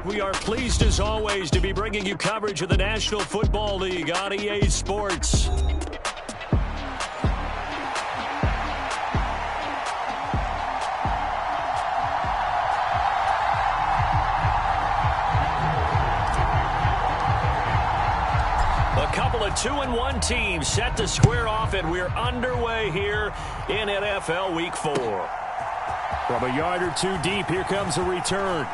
We are pleased as always to be bringing you coverage of the National Football League on EA Sports. A couple of 2-1 teams set to square off, and we're underway here in NFL Week 4. From a yard or two deep, here comes a return.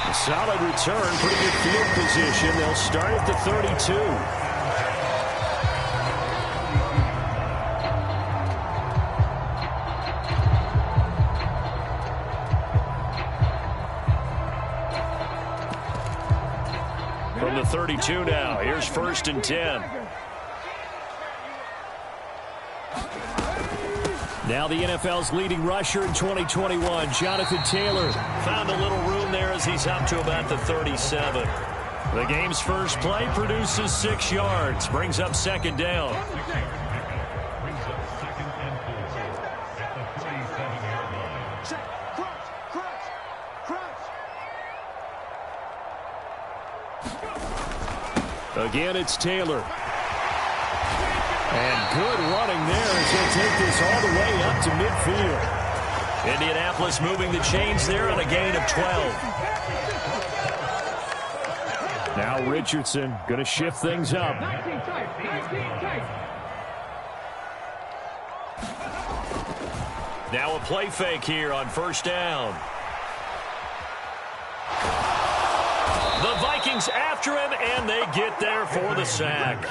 A solid return, pretty good field position. They'll start at the 32. From the 32 now, here's 1st and 10. Now the NFL's leading rusher in 2021, Jonathan Taylor, found a little room there as he's up to about the 37. The game's first play produces 6 yards, brings up 2nd down. Again, it's Taylor. And good running there as he'll take this all the way up to midfield. Indianapolis moving the chains there on a gain of 12. Now Richardson going to shift things up. Now a play fake here on 1st down. The Vikings after him, and they get there for the sack.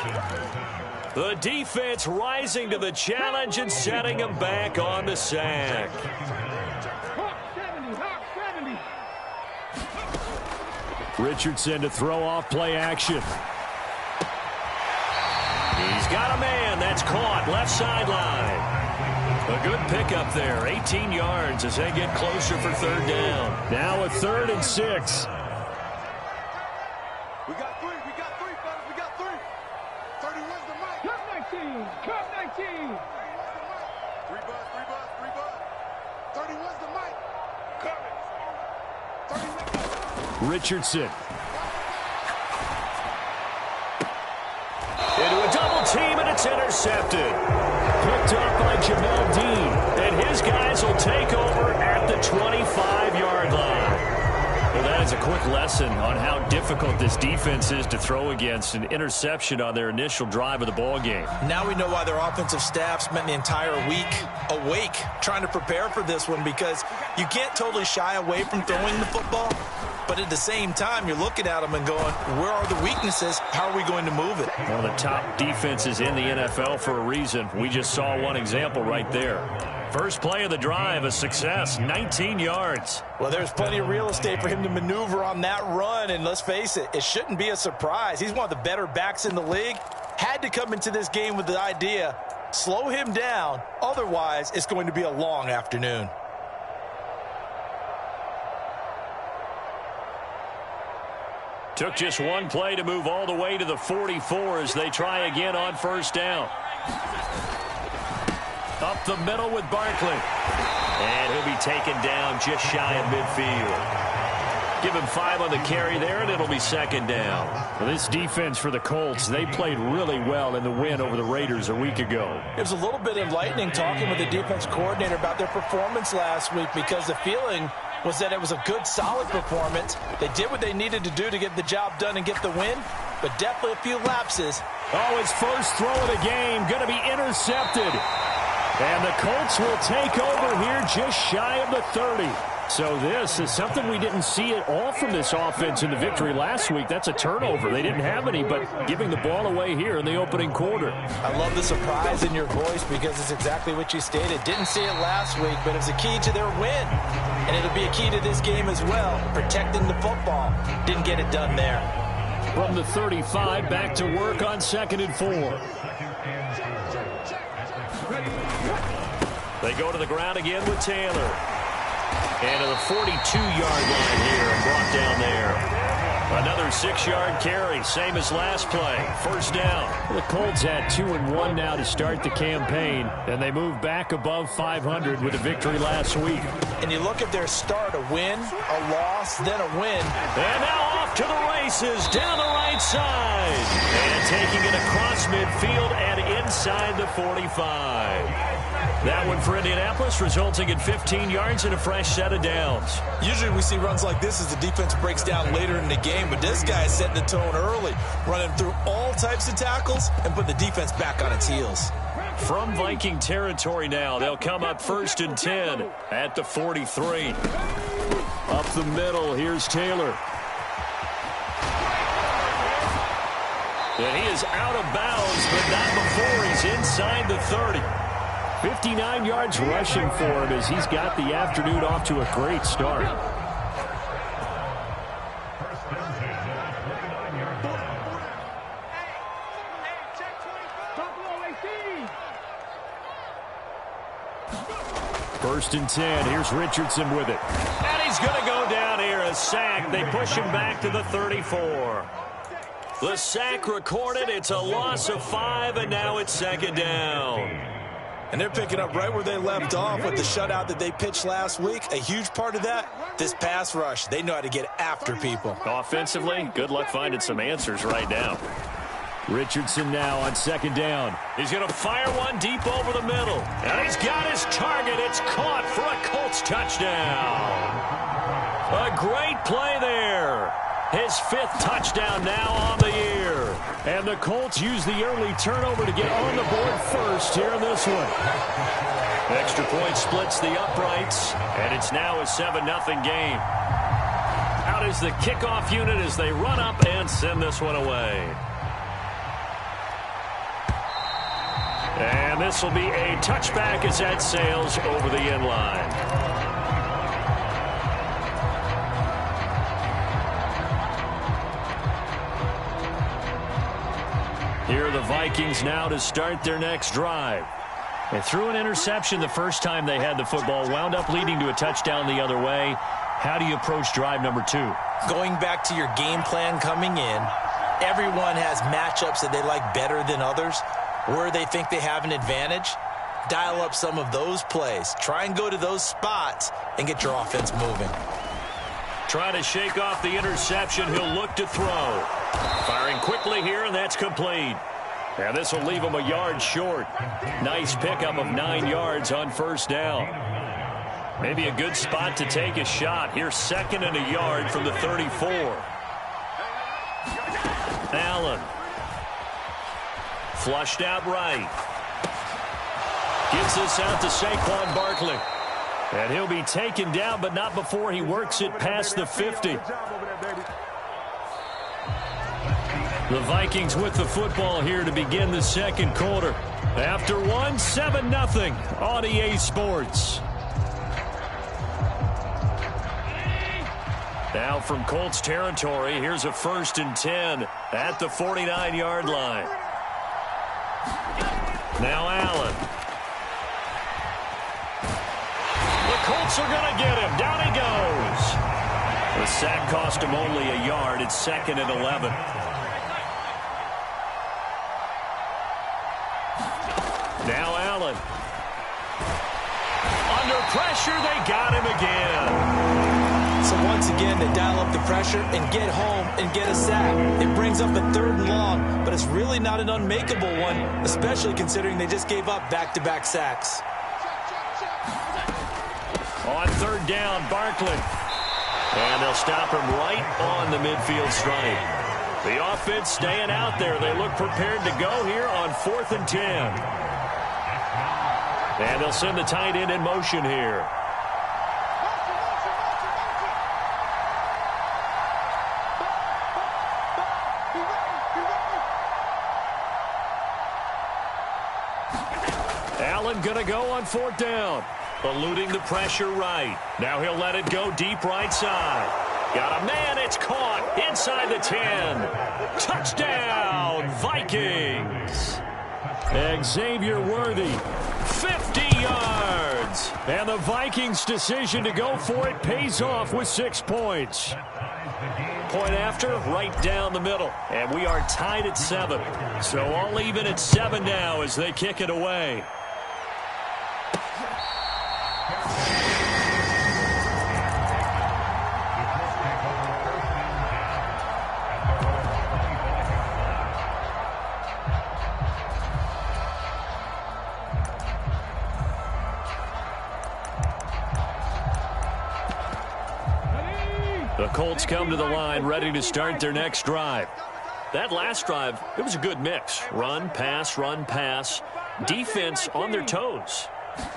The defense rising to the challenge and setting him back on the sack. Richardson to throw off play action. He's got a man. That's caught left sideline. A good pickup there. 18 yards as they get closer for 3rd down. Now a 3rd and 6. We got 3, fellas, we got 3. 31's the mic. Cut 19, cut 19. 3 buzz. 31's the mic. Coming. Richardson. Into a double team, and it's intercepted. Picked up by Jamel Dean, and his guys will take over at the 25-yard line. Well, that is a quick lesson on how difficult this defense is to throw against. An interception on their initial drive of the ball game. Now we know why their offensive staff spent the entire week awake trying to prepare for this one, because you can't totally shy away from throwing the football. But at the same time, you're looking at them and going, where are the weaknesses? How are we going to move it? One of the top defenses in the NFL for a reason. We just saw one example right there. First play of the drive, a success, 19 yards. Well, there's plenty of real estate for him to maneuver on that run, and let's face it, it shouldn't be a surprise. He's one of the better backs in the league. Had to come into this game with the idea, slow him down, otherwise it's going to be a long afternoon. Took just one play to move all the way to the 44 as they try again on 1st down. Up the middle with Barkley. And he'll be taken down just shy of midfield. Give him 5 on the carry there, and it'll be 2nd down. Well, this defense for the Colts, they played really well in the win over the Raiders a week ago. It was a little bit enlightening talking with the defense coordinator about their performance last week, because the feeling was that it was a good, solid performance. They did what they needed to do to get the job done and get the win, but definitely a few lapses. Oh, his first throw of the game going to be intercepted. And the Colts will take over here just shy of the 30. So this is something we didn't see at all from this offense in the victory last week. That's a turnover. They didn't have any, but giving the ball away here in the opening quarter. I love the surprise in your voice, because it's exactly what you stated. Didn't see it last week, but it was a key to their win. And it'll be a key to this game as well, protecting the football. Didn't get it done there. From the 35, back to work on 2nd and 4. They go to the ground again with Taylor. And to the 42-yard line here, and brought down there. Another 6-yard carry, same as last play. First down. The Colts had 2-1 now to start the campaign, and they move back above 500 with a victory last week. And you look at their start, a win, a loss, then a win. And now off to the races, down the right side. And taking it across midfield and inside the 45. That one for Indianapolis, resulting in 15 yards and a fresh set of downs. Usually we see runs like this as the defense breaks down later in the game, but this guy is setting the tone early, running through all types of tackles and putting the defense back on its heels. From Viking territory now, they'll come up 1st and 10 at the 43. Up the middle, here's Taylor. And he is out of bounds, but not before he's inside the 30. 59 yards rushing for him as he's got the afternoon off to a great start. First and 10. Here's Richardson with it. And he's going to go down here. A sack. They push him back to the 34. The sack recorded. It's a loss of 5, and now it's 2nd down. And they're picking up right where they left off with the shutout that they pitched last week. A huge part of that, this pass rush. They know how to get after people. Offensively, good luck finding some answers right now. Richardson now on 2nd down. He's going to fire one deep over the middle. And he's got his target. It's caught for a Colts touchdown. A great play there. His 5th touchdown now on the year. And the Colts use the early turnover to get on the board first here in this one. Extra point splits the uprights, and it's now a 7-0 game. Out is the kickoff unit as they run up and send this one away. And this will be a touchback as that sails over the end line. Here are the Vikings now to start their next drive. They threw an interception the first time they had the football, wound up leading to a touchdown the other way. How do you approach drive number 2? Going back to your game plan coming in, everyone has matchups that they like better than others. Where they think they have an advantage, dial up some of those plays. Try and go to those spots and get your offense moving. Trying to shake off the interception. He'll look to throw. Firing quickly here, and that's complete. And this will leave him a yard short. Nice pickup of 9 yards on first down. Maybe a good spot to take a shot. Here's 2nd and a yard from the 34. Allen. Flushed out right. Gives this out to Saquon Barkley. And he'll be taken down, but not before he works it past the 50. The Vikings with the football here to begin the 2nd quarter. After one, 7-0 on EA Sports. Now from Colts territory, here's a 1st and 10 at the 49-yard line. Now Allen. The Colts are going to get him. Down he goes. The sack cost him only a yard. It's 2nd and 11. Now Allen. Under pressure, they got him again. So once again, they dial up the pressure and get home and get a sack. It brings up a 3rd and long, but it's really not an unmakeable one, especially considering they just gave up back-to-back sacks. On 3rd down, Barkley. And they'll stop him right on the midfield stripe. The offense staying out there. They look prepared to go here on 4th and 10. And they'll send the tight end in motion here. Allen going to go on 4th down. Eluding the pressure right. Now he'll let it go deep right side. Got a man. It's caught inside the 10. Touchdown, Vikings. Xavier Worthy, 50 yards. And the Vikings' decision to go for it pays off with 6 points. Point after, right down the middle. And we are tied at 7. So all even at 7 now as they kick it away. The Colts come to the line ready to start their next drive. That last drive, it was a good mix. Run, pass, defense on their toes.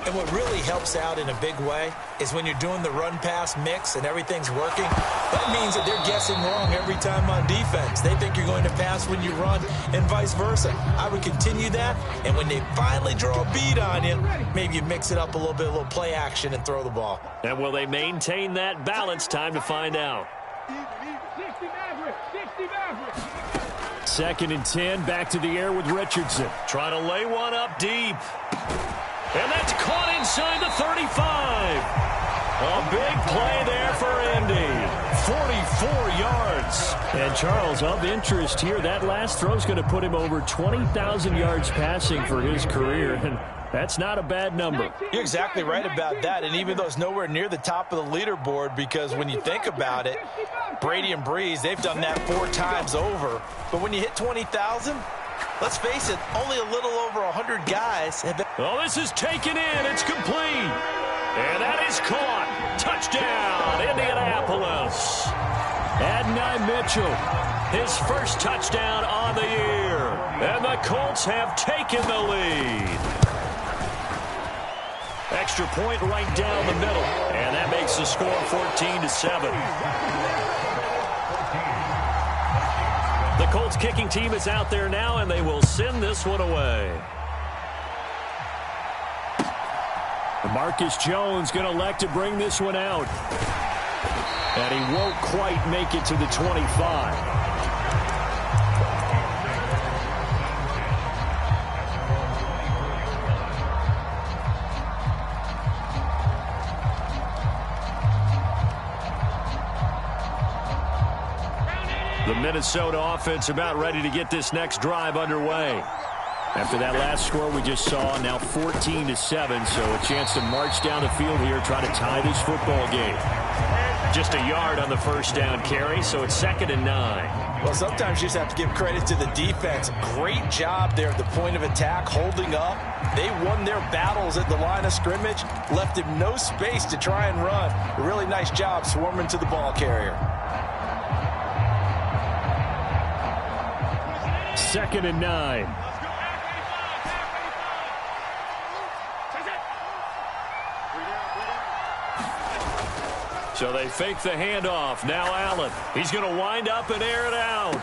And what really helps out in a big way is when you're doing the run-pass mix and everything's working, that means that they're guessing wrong every time on defense. They think you're going to pass when you run and vice versa. I would continue that, and when they finally draw a bead on you, maybe you mix it up a little bit, a little play action, and throw the ball. And will they maintain that balance? Time to find out. 2nd and 10, back to the air with Richardson. Trying to lay one up deep. And that's caught inside the 35. A big play there for Indy. 44 yards. And Charles, of interest here, that last throw is going to put him over 20,000 yards passing for his career. And that's not a bad number. You're exactly right about that. And even though it's nowhere near the top of the leaderboard, because when you think about it, Brady and Breeze, they've done that 4 times over. But when you hit 20,000, let's face it, only a little over 100 guys have been. Oh, this is taken in. It's complete. And that is caught. Touchdown, Indianapolis. Adonai Mitchell, his first touchdown on the year. And the Colts have taken the lead. Extra point right down the middle. And that makes the score 14-7. The Colts kicking team is out there now, and they will send this one away. Marcus Jones going to elect to bring this one out. And he won't quite make it to the 25. The Minnesota offense about ready to get this next drive underway. After that last score we just saw, now 14-7, so a chance to march down the field here, try to tie this football game. Just a yard on the first down carry, so it's 2nd and 9. Well, sometimes you just have to give credit to the defense. Great job there at the point of attack, holding up. They won their battles at the line of scrimmage, left him no space to try and run. A really nice job swarming to the ball carrier. 2nd and 9. So they fake the handoff. Now Allen. He's going to wind up and air it out.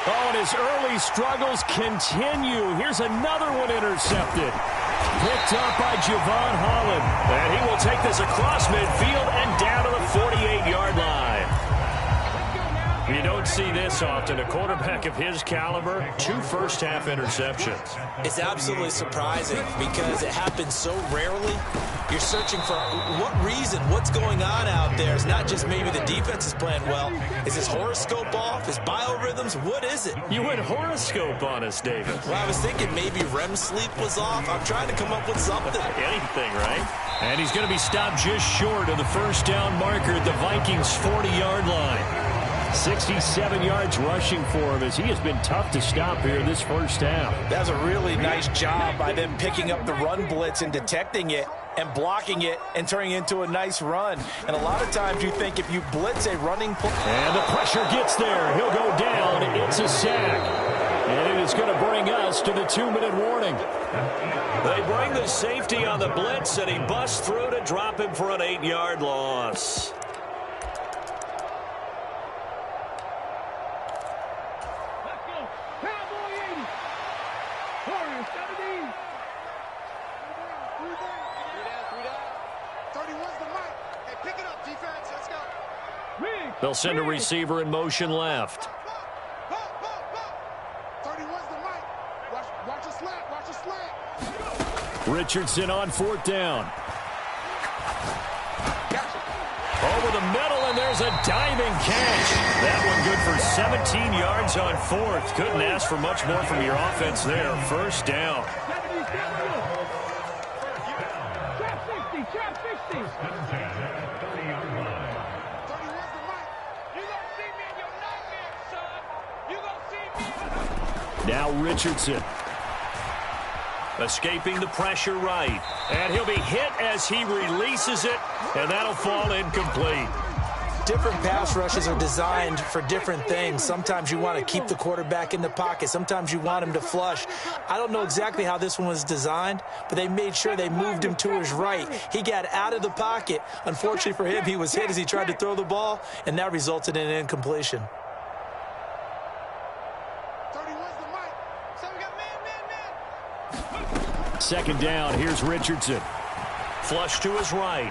Oh, and his early struggles continue. Here's another one intercepted. Picked up by Javon Holland. And he will take this across midfield and down to the 48-yard line. You don't see this often. A quarterback of his caliber, 2 first-half interceptions. It's absolutely surprising because it happens so rarely. You're searching for what reason, what's going on out there. It's not just maybe the defense is playing well. Is his horoscope off? His biorhythms? What is it? You went horoscope on us, David. Well, I was thinking maybe REM sleep was off. I'm trying to come up with something. Anything, right? And he's going to be stopped just short of the first down marker at the Vikings' 40-yard line. 67 yards rushing for him as he has been tough to stop here this first half. That was a really nice job by them picking up the run blitz and detecting it and blocking it and turning it into a nice run. And a lot of times you think if you blitz a running play. And the pressure gets there. He'll go down. It's a sack. And it is going to bring us to the 2-minute warning. They bring the safety on the blitz, and he busts through to drop him for an 8-yard loss. They'll send a receiver in motion left. 31's the mic. Watch a slant. Watch a slant. Richardson on 4th down. Over the middle, and there's a diving catch. That one good for 17 yards on fourth. Couldn't ask for much more from your offense there. First down. Now Richardson. Escaping the pressure right. And he'll be hit as he releases it, and that'll fall incomplete. Different pass rushes are designed for different things. Sometimes you want to keep the quarterback in the pocket. Sometimes you want him to flush. I don't know exactly how this one was designed, but they made sure they moved him to his right. He got out of the pocket. Unfortunately for him, he was hit as he tried to throw the ball, and that resulted in an incompletion. Second down, here's Richardson. Flush to his right.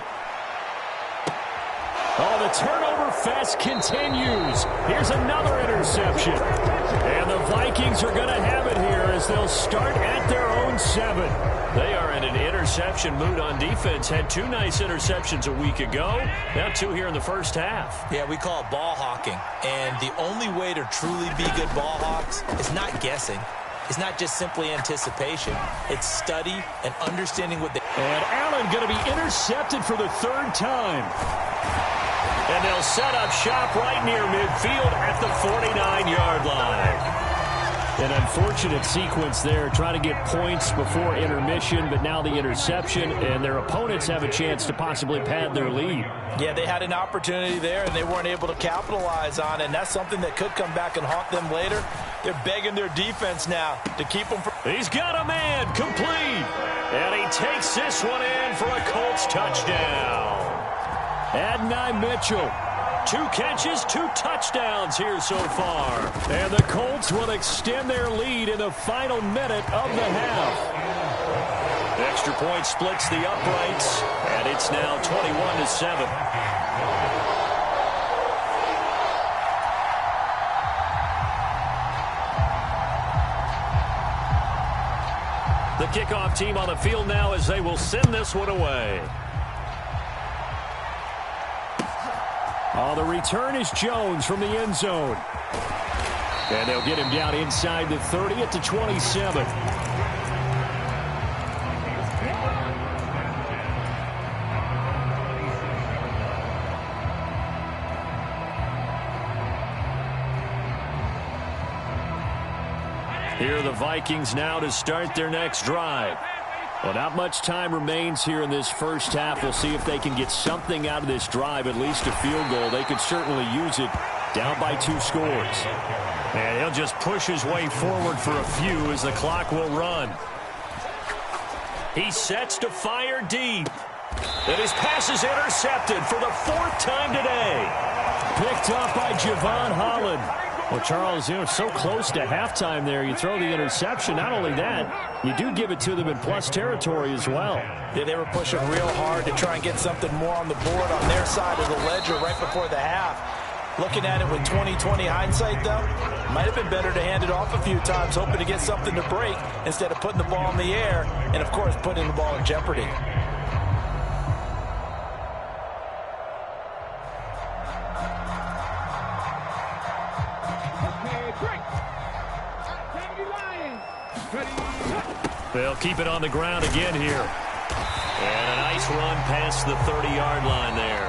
Oh, the turnover fest continues. Here's another interception. And the Vikings are going to have it here as they'll start at their own 7. They are in an interception mood on defense. Had 2 nice interceptions a week ago. Now 2 here in the first half. Yeah, we call it ball hawking. And the only way to truly be good ball hawks is not guessing. It's not just simply anticipation. It's study and understanding what they... And Allen going to be intercepted for the 3rd time. And they'll set up shop right near midfield at the 49-yard line. An unfortunate sequence there, trying to get points before intermission, but now the interception, and their opponents have a chance to possibly pad their lead. Yeah, they had an opportunity there, and they weren't able to capitalize on it, and that's something that could come back and haunt them later. They're begging their defense now to keep them from... He's got a man, complete, and he takes this one in for a Colts touchdown. Adonai Mitchell. 2 catches, 2 touchdowns here so far. And the Colts will extend their lead in the final minute of the half. Extra point splits the uprights, and it's now 21-7. The kickoff team on the field now as they will send this one away. Oh, the return is Jones from the end zone. And they'll get him down inside the 30 at the 27. Here are the Vikings now to start their next drive. Well, not much time remains here in this first half. We'll see if they can get something out of this drive, at least a field goal. They could certainly use it, down by 2 scores. And he'll just push his way forward for a few as the clock will run. He sets to fire deep. And his pass is intercepted for the 4th time today. Picked off by Javon Holland. Well, Charles, so close to halftime there. You throw the interception. Not only that, you do give it to them in plus territory as well. Yeah, they were pushing real hard to try and get something more on the board on their side of the ledger right before the half. Looking at it with 20/20 hindsight, though, might have been better to hand it off a few times, hoping to get something to break instead of putting the ball in the air and, of course, putting the ball in jeopardy. They'll keep it on the ground again here. And a nice run past the 30-yard line there.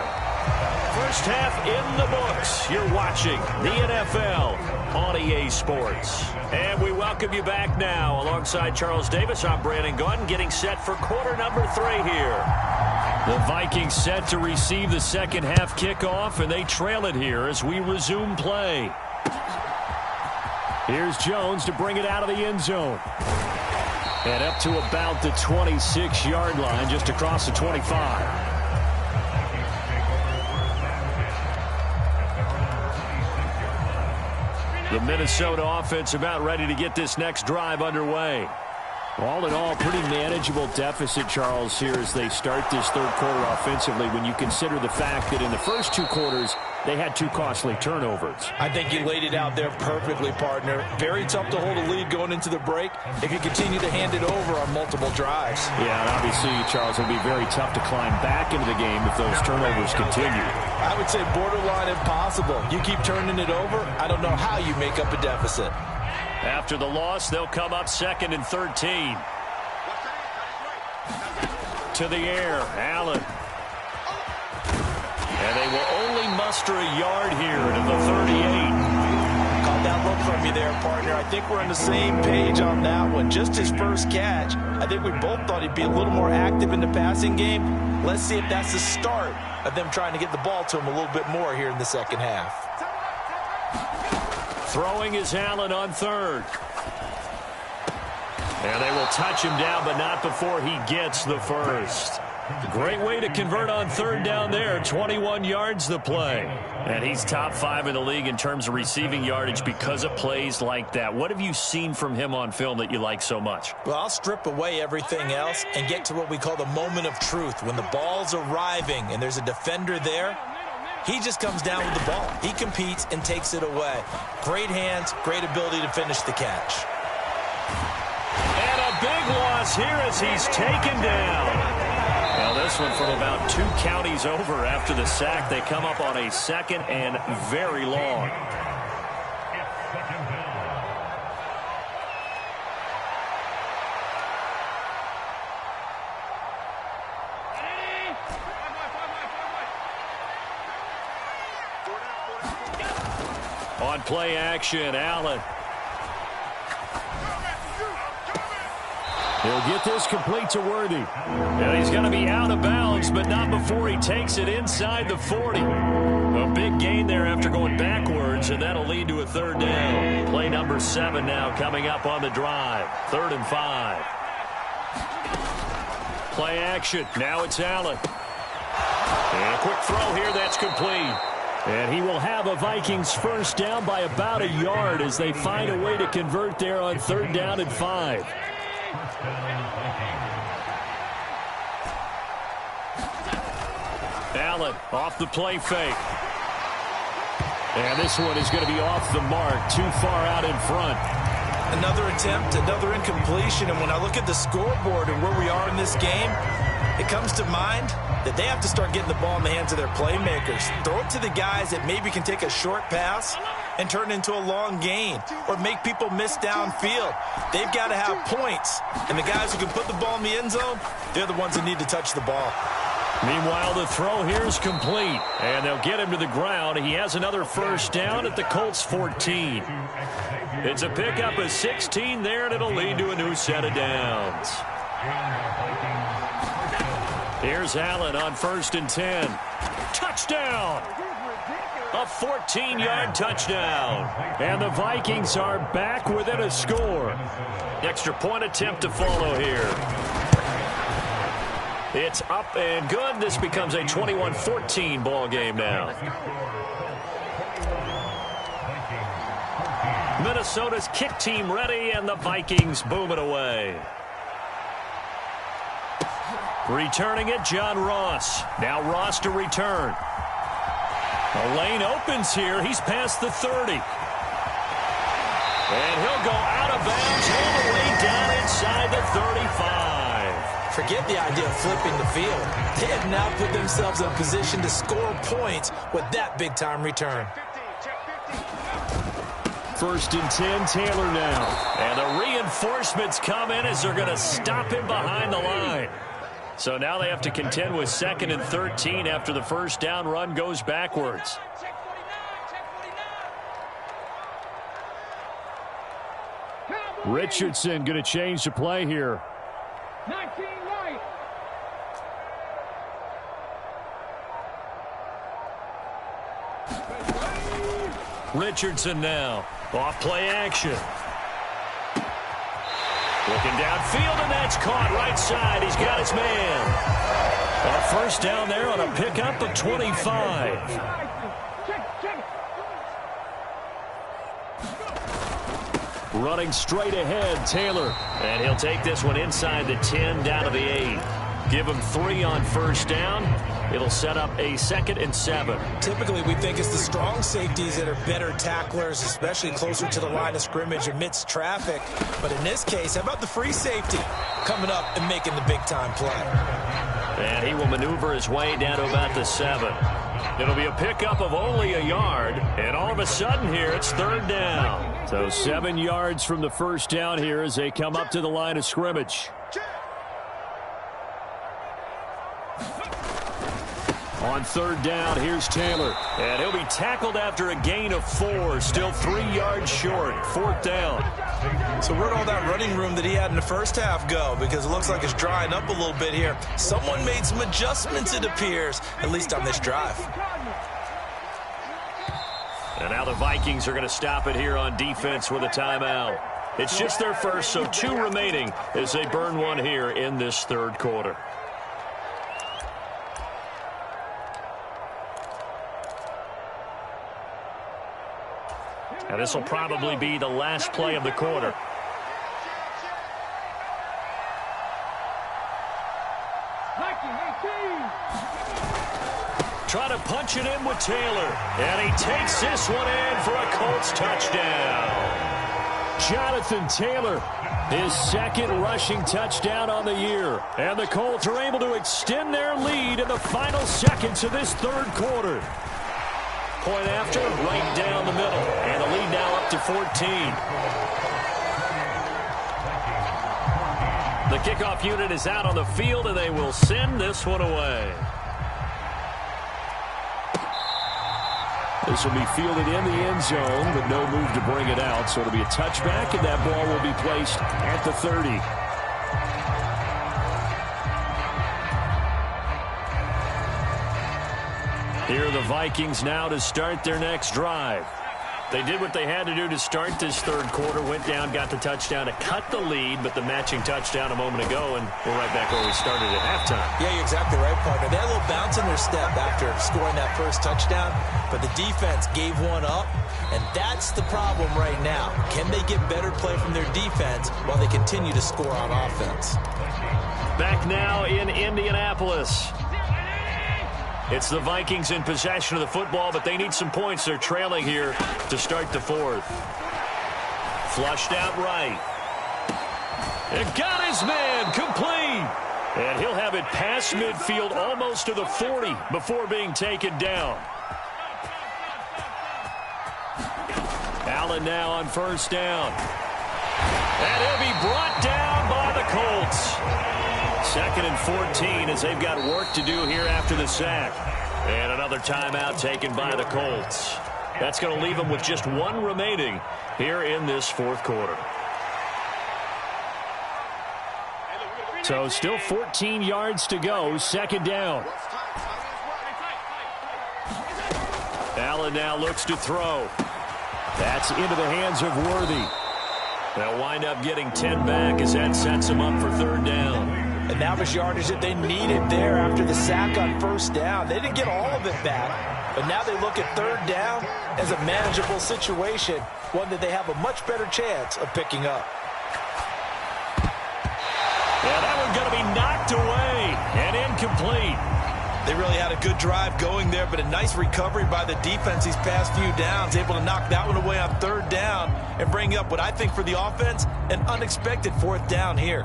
First half in the books. You're watching the NFL on EA Sports. And we welcome you back now. Alongside Charles Davis, I'm Brandon Gaudin, getting set for quarter number 3 here. The Vikings set to receive the second half kickoff, and they trail it here as we resume play. Here's Jones to bring it out of the end zone. And up to about the 26-yard line, just across the 25. The Minnesota offense about ready to get this next drive underway. All in all, pretty manageable deficit, Charles, here as they start this third quarter offensively when you consider the fact that in the first 2 quarters, they had 2 costly turnovers. I think you laid it out there perfectly, partner. Very tough to hold a lead going into the break if you continue to hand it over on multiple drives. Yeah, and obviously, Charles, it'll be very tough to climb back into the game if those turnovers continue. I would say borderline impossible. You keep turning it over, I don't know how you make up a deficit. After the loss, they'll come up 2nd and 13. To the air, Allen. And they will only muster a yard here to the 38. Caught that look from you there, partner. I think we're on the same page on that one. Just his first catch. I think we both thought he'd be a little more active in the passing game. Let's see if that's the start of them trying to get the ball to him a little bit more here in the second half. Throwing is Allen on 3rd. And they will touch him down, but not before he gets the first. Great way to convert on 3rd down there. 21 yards the play. And he's top 5 in the league in terms of receiving yardage because of plays like that. What have you seen from him on film that you like so much? Well, I'll strip away everything else and get to what we call the moment of truth. When the ball's arriving and there's a defender there, he just comes down with the ball. He competes and takes it away. Great hands, great ability to finish the catch. And a big loss here as he's taken down. Well, this one from about 2 counties over after the sack. They come up on a 2nd and very long. On play action, Allen. He'll get this complete to Worthy. And he's going to be out of bounds, but not before he takes it inside the 40. A big gain there after going backwards, and that'll lead to a 3rd down. Play number 7 now coming up on the drive. 3rd and 5. Play action. Now it's Allen. And a quick throw here. That's complete. And he will have a Vikings first down by about a yard as they find a way to convert there on 3rd down and 5. Allen off the play fake. And this one is going to be off the mark, too far out in front. Another attempt, another incompletion, and when I look at the scoreboard and where we are in this game, it comes to mind that they have to start getting the ball in the hands of their playmakers. Throw it to the guys that maybe can take a short pass and turn it into a long gain or make people miss downfield. They've got to have points, and the guys who can put the ball in the end zone, they're the ones that need to touch the ball. Meanwhile, the throw here is complete, and they'll get him to the ground. He has another first down at the Colts 14. It's a pickup of 16 there, and it'll lead to a new set of downs. Here's Allen on 1st and 10. Touchdown! A 14-yard touchdown. And the Vikings are back within a score. Extra point attempt to follow here. It's up and good. This becomes a 21-14 ball game now. Minnesota's kick team ready, and the Vikings boom it away. Returning it, John Ross. Now Ross to return. A lane opens here. He's past the 30. And he'll go out of bounds all the way down inside the 35. Forget the idea of flipping the field. They have now put themselves in a position to score points with that big-time return. 1st and 10, Taylor now. And the reinforcements come in as they're going to stop him behind the line. So now they have to contend with 2nd and 13 after the first down run goes backwards. Richardson going to change the play here. 19 right. Richardson now. Off play action. Looking downfield, and that's caught right side. He's got his man. A first down there on a pickup of 25. Running straight ahead, Taylor. And he'll take this one inside the 10 down to the 8. Give him 3 on first down. It'll set up a 2nd and 7. Typically, we think it's the strong safeties that are better tacklers, especially closer to the line of scrimmage amidst traffic. But in this case, how about the free safety coming up and making the big-time play? And he will maneuver his way down to about the 7. It'll be a pickup of only a yard, and all of a sudden here it's third down. So 7 yards from the first down here as they come up to the line of scrimmage. On third down, here's Taylor. And he'll be tackled after a gain of 4. Still 3 yards short. Fourth down. So where'd all that running room that he had in the first half go? Because it looks like it's drying up a little bit here. Someone made some adjustments, it appears, at least on this drive. And now the Vikings are going to stop it here on defense with a timeout. It's just their first, so 2 remaining as they burn one here in this third quarter. And this will probably be the last play of the quarter. Try to punch it in with Taylor. And he takes this one in for a Colts touchdown. Jonathan Taylor, his second rushing touchdown on the year. And the Colts are able to extend their lead in the final seconds of this third quarter. Point after, right down the middle. And the lead now up to 14. The kickoff unit is out on the field, and they will send this one away. This will be fielded in the end zone, but no move to bring it out. So it'll be a touchback, and that ball will be placed at the 30. Here are the Vikings now to start their next drive. They did what they had to do to start this third quarter, went down, got the touchdown to cut the lead, but the matching touchdown a moment ago, and we're right back where we started at halftime. Yeah, you're exactly right, partner. They had a little bounce in their step after scoring that first touchdown, but the defense gave one up, and that's the problem right now. Can they get better play from their defense while they continue to score on offense? Back now in Indianapolis. It's the Vikings in possession of the football, but they need some points. They're trailing here to start the fourth. Flushed out right. And got his man complete. And he'll have it past midfield almost to the 40 before being taken down. Allen now on first down. And he'll be brought down by the Colts. 2nd and 14 as they've got work to do here after the sack. And another timeout taken by the Colts. That's going to leave them with just 1 remaining here in this fourth quarter. So still 14 yards to go, second down. Allen now looks to throw. That's into the hands of Worthy. They'll wind up getting 10 back as that sets them up for third down. And that was yardage that they needed there after the sack on first down. They didn't get all of it back, but now they look at third down as a manageable situation, one that they have a much better chance of picking up. Yeah, that one's going to be knocked away and incomplete. They really had a good drive going there, but a nice recovery by the defense these past few downs, able to knock that one away on third down and bring up what I think for the offense, an unexpected fourth down here.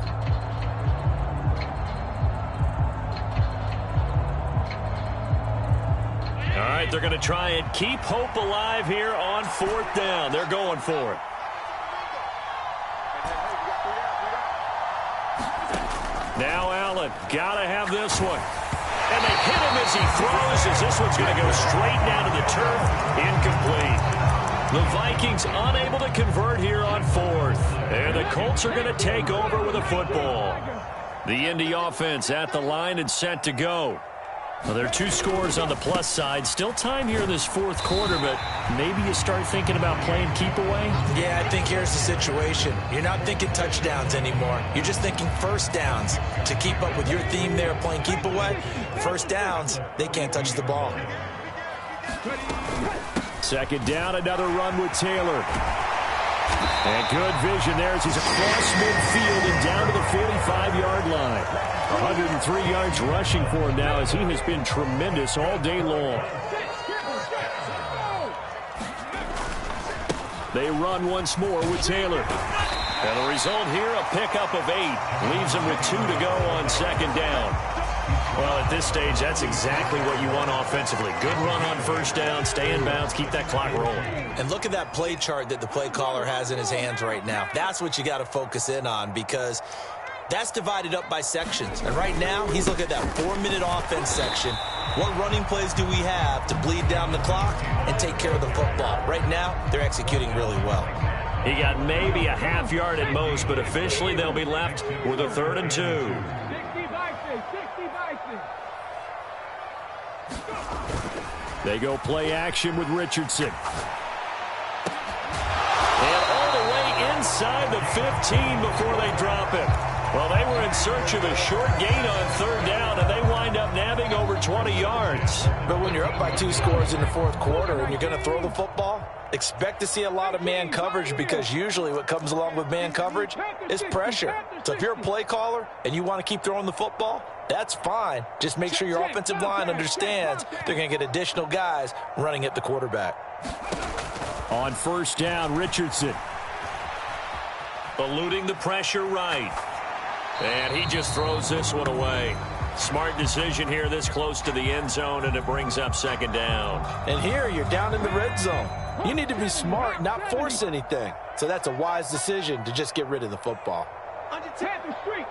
All right, they're going to try and keep hope alive here on fourth down. They're going for it. Now Allen, got to have this one. And they hit him as he throws, as this one's going to go straight down to the turf. Incomplete. The Vikings unable to convert here on fourth. And the Colts are going to take over with a football. The Indy offense at the line and set to go. Well, there are 2 scores on the plus side. Still time here in this fourth quarter, but maybe you start thinking about playing keep away? Yeah, I think here's the situation. You're not thinking touchdowns anymore. You're just thinking first downs. To keep up with your theme there, playing keep away, first downs, they can't touch the ball. Second down, another run with Taylor. And good vision there as he's across midfield and down to the 45-yard line. 103 yards rushing for him now as he has been tremendous all day long. They run once more with Taylor. And the result here, a pickup of 8. Leaves them with 2 to go on second down. Well, at this stage, that's exactly what you want offensively. Good run on first down, stay in bounds, keep that clock rolling. And look at that play chart that the play caller has in his hands right now. That's what you got to focus in on, because that's divided up by sections. And right now, he's looking at that 4-minute offense section. What running plays do we have to bleed down the clock and take care of the football? Right now, they're executing really well. He got maybe a half yard at most, but officially they'll be left with a 3rd and 2. They go play action with Richardson. And all the way inside the 15 before they drop it. Well, they were in search of a short gain on 3rd down, and they wind up nabbing over 20 yards. But when you're up by 2 scores in the 4th quarter and you're going to throw the football, expect to see a lot of man coverage, because usually what comes along with man coverage is pressure. So if you're a play caller and you want to keep throwing the football, that's fine. Just make sure your offensive line understands they're going to get additional guys running at the quarterback. On 1st down, Richardson. Eluding the pressure right. And he just throws this one away. Smart decision here this close to the end zone, and it brings up 2nd down. And here you're down in the red zone. You need to be smart, not force anything. So that's a wise decision to just get rid of the football. Panther Street.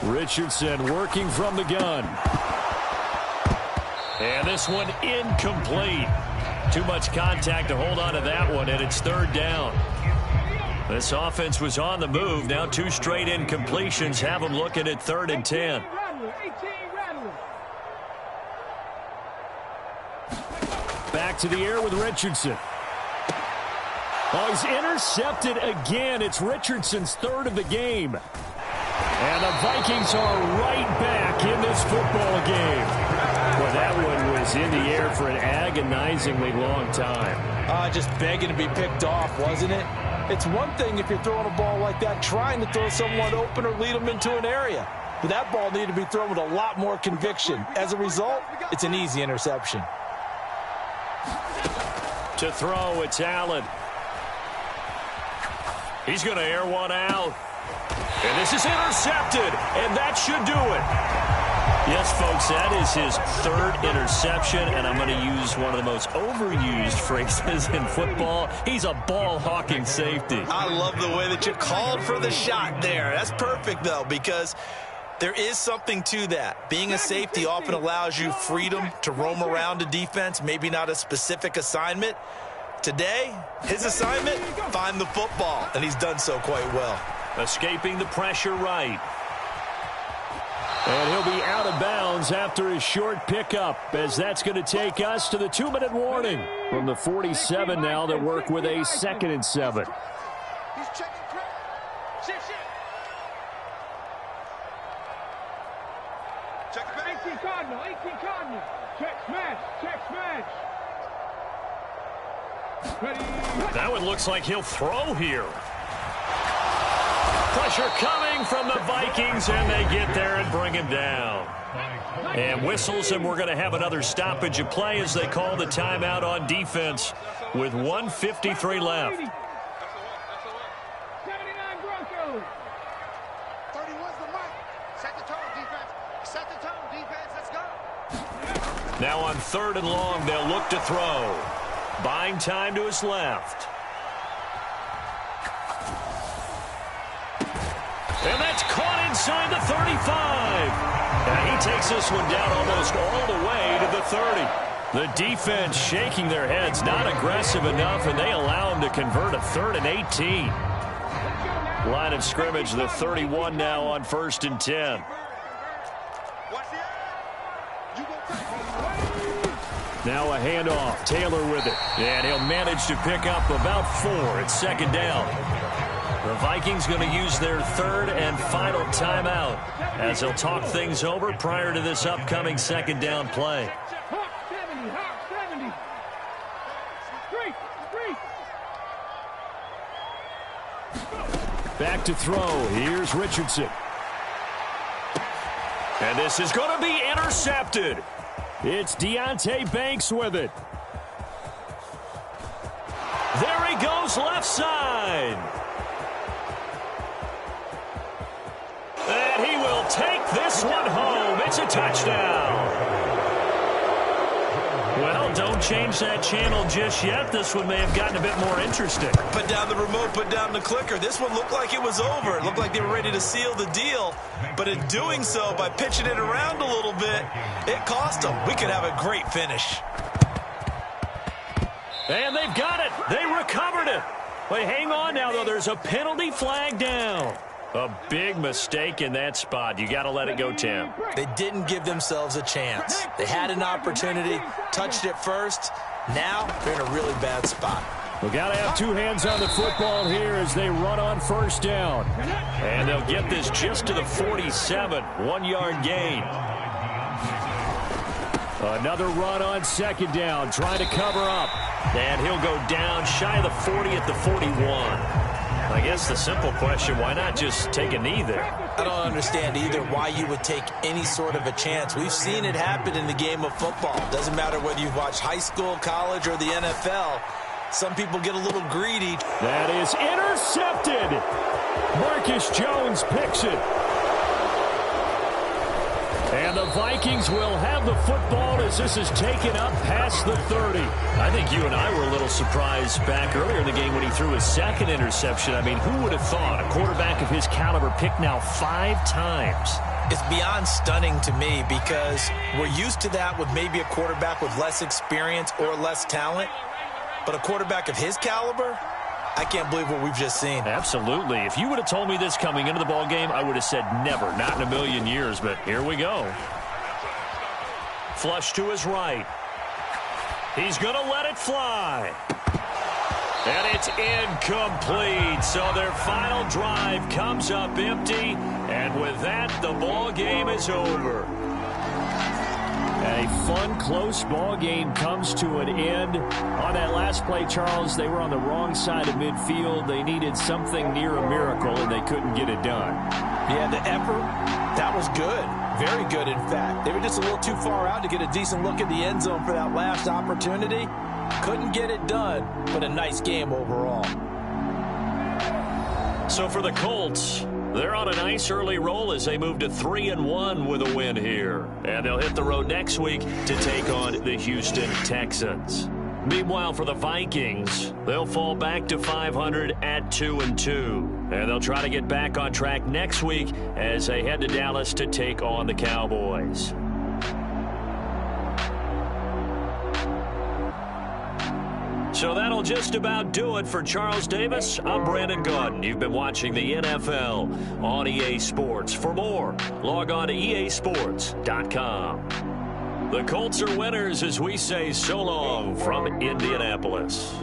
Richardson working from the gun. And this one incomplete. Too much contact to hold on to that one, and it's 3rd down. This offense was on the move. Now 2 straight incompletions have them looking at 3rd and 10. Back to the air with Richardson. Oh, he's intercepted again. It's Richardson's 3rd of the game. And the Vikings are right back in this football game. Well, that one was in the air for an agonizingly long time. Just begging to be picked off, wasn't it? It's one thing if you're throwing a ball like that, trying to throw someone open or lead them into an area. But that ball needed to be thrown with a lot more conviction. As a result, it's an easy interception. To throw, it's Allen. He's going to air one out. And this is intercepted, and that should do it. Yes, folks, that is his 3rd interception, and I'm going to use one of the most overused phrases in football. He's a ball-hawking safety. I love the way that you called for the shot there. That's perfect, though, because there is something to that. Being a safety often allows you freedom to roam around a defense, maybe not a specific assignment. Today, his assignment, find the football, and he's done so quite well. Escaping the pressure right. And he'll be out of bounds after his short pickup, as that's going to take us to the 2-minute warning from the 47 now that work with a 2nd and 7. He's checking crap. Shit. Check it back. 18 Cardinal. Check smash. Ready. That one looks like he'll throw here. Pressure coming from the Vikings, and they get there and bring him down. And whistles, and we're going to have another stoppage of play as they call the timeout on defense with 1:53 left. 79 Broncos. 31's the mark. Set the tone, defense. Let's go. Now on 3rd and long, they'll look to throw. Buying time to his left. And that's caught inside the 35. And he takes this one down almost all the way to the 30. The defense shaking their heads, not aggressive enough, and they allow him to convert a 3rd and 18. Line of scrimmage, the 31 now on 1st and 10. Now a handoff. Taylor with it. And he'll manage to pick up about 4. It's 2nd down. The Vikings going to use their 3rd and final timeout as they'll talk things over prior to this upcoming 2nd down play. Hawk 70. Back to throw. Here's Richardson. And this is going to be intercepted. It's Deonte Banks with it. There he goes left side. will take this one home. It's a touchdown. Well, don't change that channel just yet. This one may have gotten a bit more interesting. Put down the remote, put down the clicker. This one looked like it was over. It looked like they were ready to seal the deal. But in doing so, by pitching it around a little bit, it cost them. We could have a great finish. And they've got it. They recovered it. Wait, hang on now, though. There's a penalty flag down. A big mistake in that spot. You got to let it go, Tim. They didn't give themselves a chance. They had an opportunity, touched it first. Now they're in a really bad spot. We got to have two hands on the football here as they run on first down. And they'll get this just to the 47. 1-yard gain. Another run on second down, trying to cover up. And he'll go down shy of the 40 at the 41. I guess the simple question, why not just take a knee there? I don't understand either why you would take any sort of a chance. We've seen it happen in the game of football. Doesn't matter whether you've watched high school, college, or the NFL. Some people get a little greedy. That is intercepted. Marcus Jones picks it. And the Vikings will have the football as this is taken up past the 30. I think you and I were a little surprised back earlier in the game when he threw his second interception. I mean, who would have thought a quarterback of his caliber picked now 5 times? It's beyond stunning to me because we're used to that with maybe a quarterback with less experience or less talent. But a quarterback of his caliber, I can't believe what we've just seen. Absolutely. If you would have told me this coming into the ball game, I would have said never, not in a million years, but here we go. Flush to his right. He's going to let it fly. And it's incomplete. So their final drive comes up empty, and with that, the ball game is over. A fun, close ball game comes to an end. On that last play, Charles, they were on the wrong side of midfield. They needed something near a miracle, and they couldn't get it done. Yeah, the effort, that was good. Very good, in fact. They were just a little too far out to get a decent look at the end zone for that last opportunity. Couldn't get it done, but a nice game overall. So for the Colts, they're on a nice early roll as they move to 3-1 with a win here. And they'll hit the road next week to take on the Houston Texans. Meanwhile, for the Vikings, they'll fall back to 500 at 2-2. And they'll try to get back on track next week as they head to Dallas to take on the Cowboys. So that'll just about do it for Charles Davis. I'm Brandon Gaudin. You've been watching the NFL on EA Sports. For more, log on to easports.com. The Colts are winners as we say so long from Indianapolis.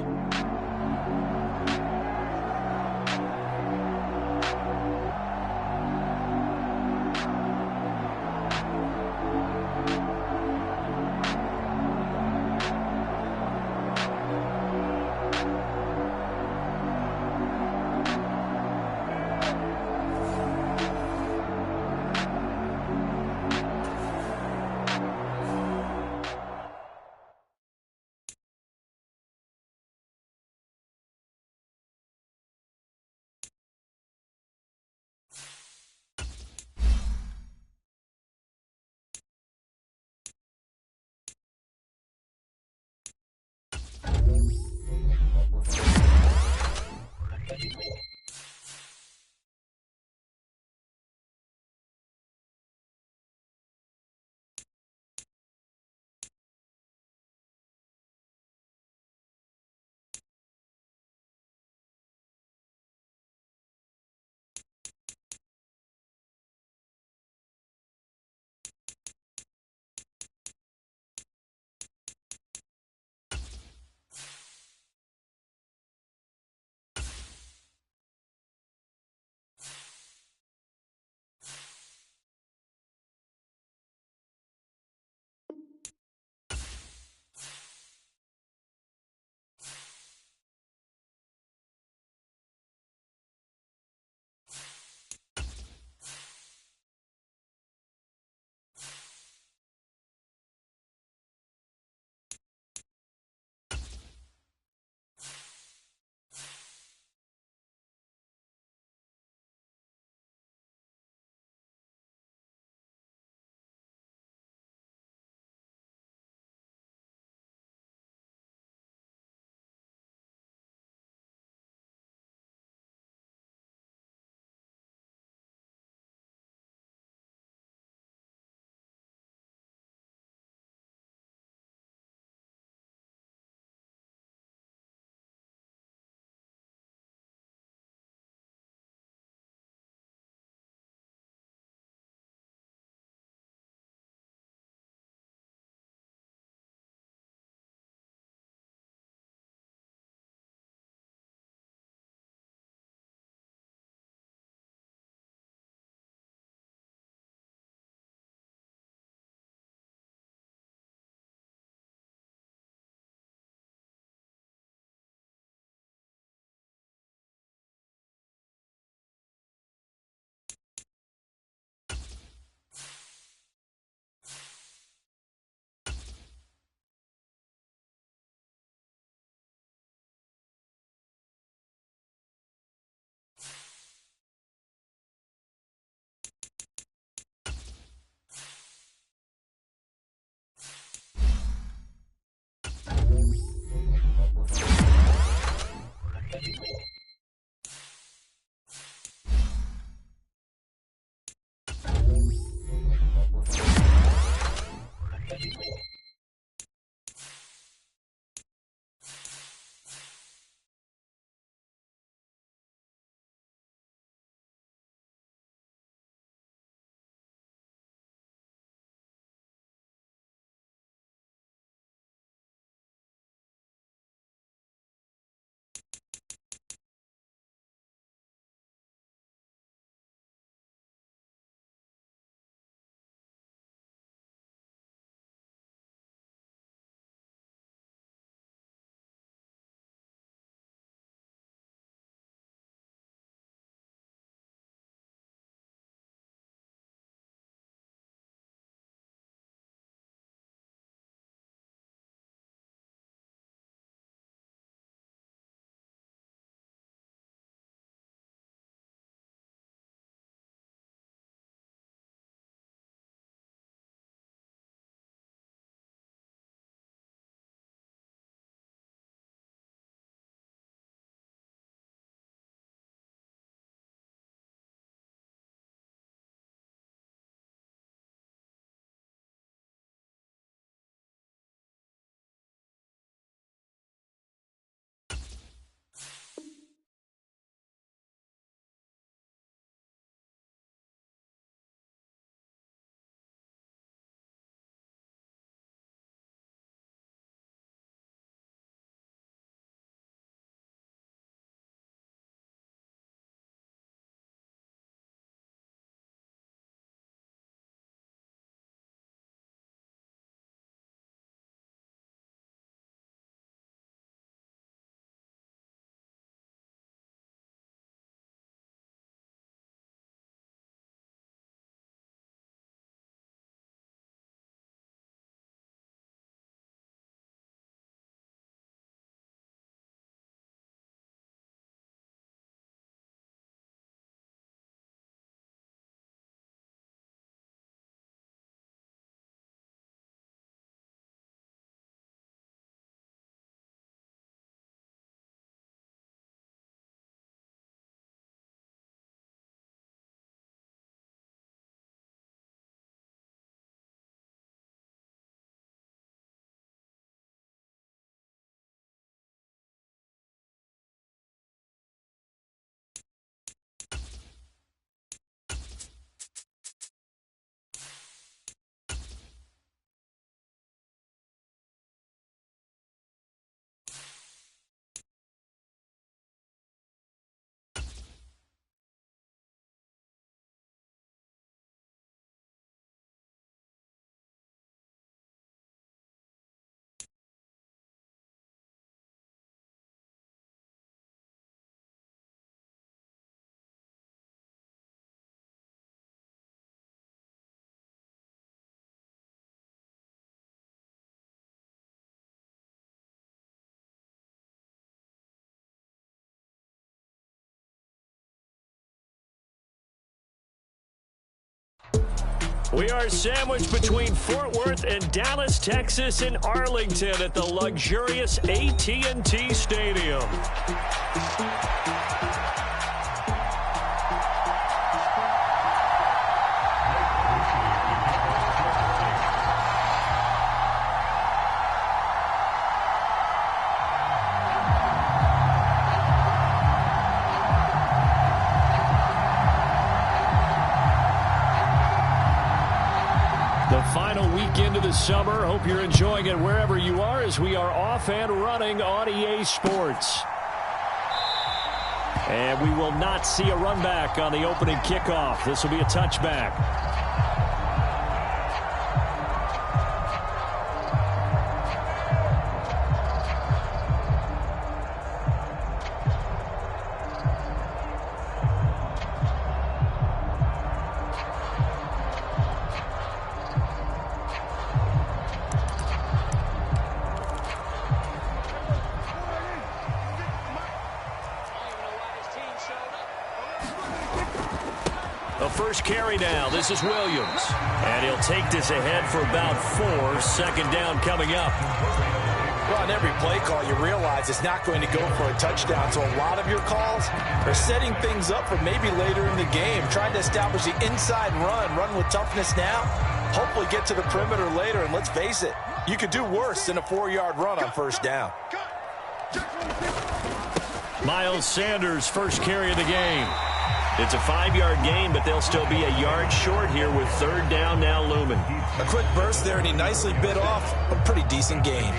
We are sandwiched between Fort Worth and Dallas, Texas, and Arlington at the luxurious AT&T Stadium. The final weekend of the summer. Hope you're enjoying it wherever you are as we are off and running on EA Sports. And we will not see a run back on the opening kickoff. This will be a touchback. The first carry now. This is Williams. And he'll take this ahead for about 4. Second down coming up. Well, on every play call, you realize it's not going to go for a touchdown. So a lot of your calls are setting things up for maybe later in the game, trying to establish the inside run with toughness now, hopefully get to the perimeter later. And let's face it, you could do worse than a 4-yard run on first down. Miles Sanders, first carry of the game. It's a 5-yard gain, but they'll still be a yard short here with third down now looming. A quick burst there, and he nicely bit off a pretty decent gain.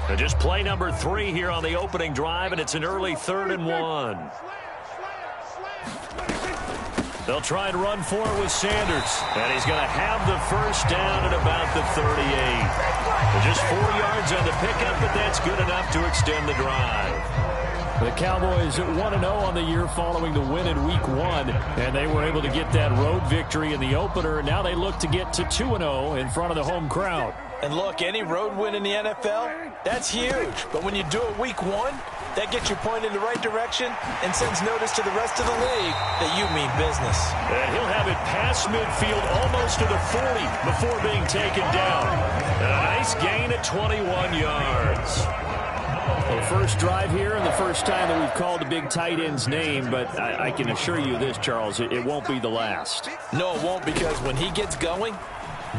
And just play number 3 here on the opening drive, and it's an early 3rd and 1. They'll try and run for it with Sanders. And he's going to have the first down at about the 38. Just 4 yards on the pickup, but that's good enough to extend the drive. The Cowboys at 1-0 on the year following the win in Week 1. And they were able to get that road victory in the opener. And now they look to get to 2-0 in front of the home crowd. And look, any road win in the NFL, that's huge. But when you do it Week 1, that gets you pointed in the right direction and sends notice to the rest of the league that you mean business. And he'll have it past midfield almost to the 40 before being taken down. And a nice gain at 21 yards. The first drive here and the first time that we've called the big tight end's name, but I can assure you this, Charles, it won't be the last. No, it won't, because when he gets going,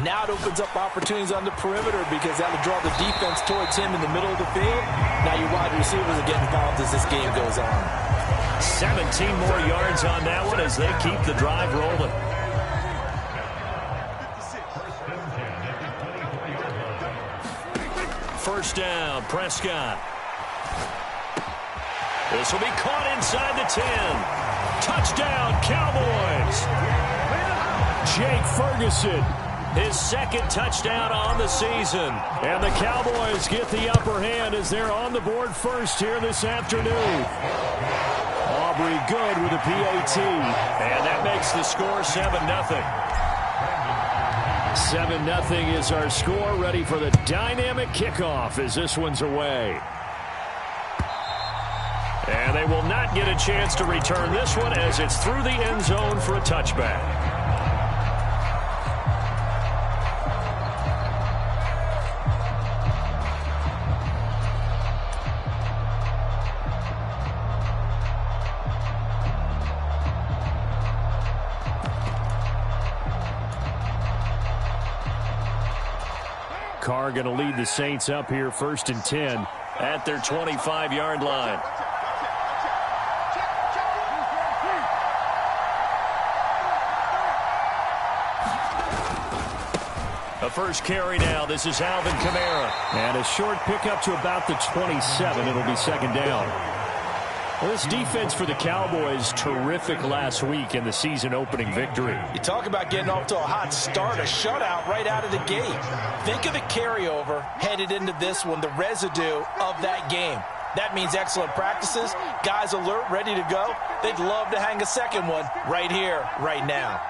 now it opens up opportunities on the perimeter because that'll draw the defense towards him in the middle of the field. Now your wide receivers are getting involved as this game goes on. 17 more yards on that one as they keep the drive rolling. First down, Prescott. This will be caught inside the 10. Touchdown, Cowboys. Jake Ferguson, his second touchdown on the season. And the Cowboys get the upper hand as they're on the board first here this afternoon. Aubrey good with a PAT. And that makes the score 7-0. 7-0 is our score. Ready for the dynamic kickoff as this one's away. And they will not get a chance to return this one as it's through the end zone for a touchback. Carr going to lead the Saints up here 1st and 10 at their 25-yard line. A first carry now. This is Alvin Kamara. And a short pickup to about the 27. It'll be second down. Well, this defense for the Cowboys, terrific last week in the season-opening victory. You talk about getting off to a hot start, a shutout right out of the gate. Think of the carryover headed into this one, the residue of that game. That means excellent practices, guys alert, ready to go. They'd love to hang a second one right here, right now.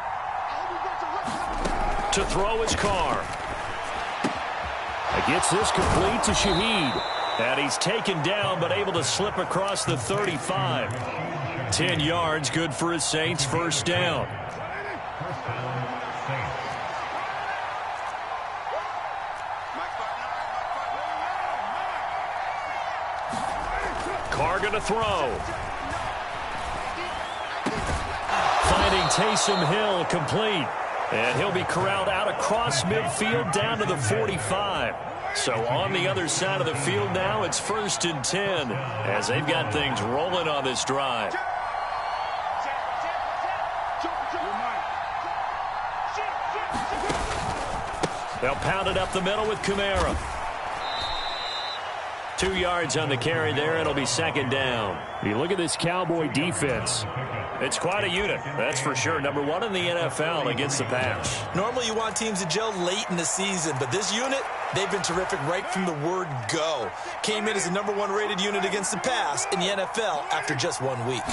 To throw his Carr. Gets this complete to Shaheed. And he's taken down but able to slip across the 35. 10 yards, good for his Saints, first down. Carr going to throw. Finding Taysom Hill complete. And he'll be corralled out across midfield down to the 45. So on the other side of the field now, it's 1st and 10 as they've got things rolling on this drive. They'll pound it up the middle with Kamara. 2 yards on the carry there. It'll be 2nd down. You look at this Cowboy defense. It's quite a unit, that's for sure. Number 1 in the NFL against the pass. Normally you want teams to gel late in the season, but this unit, they've been terrific right from the word go. Came in as the number 1 rated unit against the pass in the NFL after just 1 week.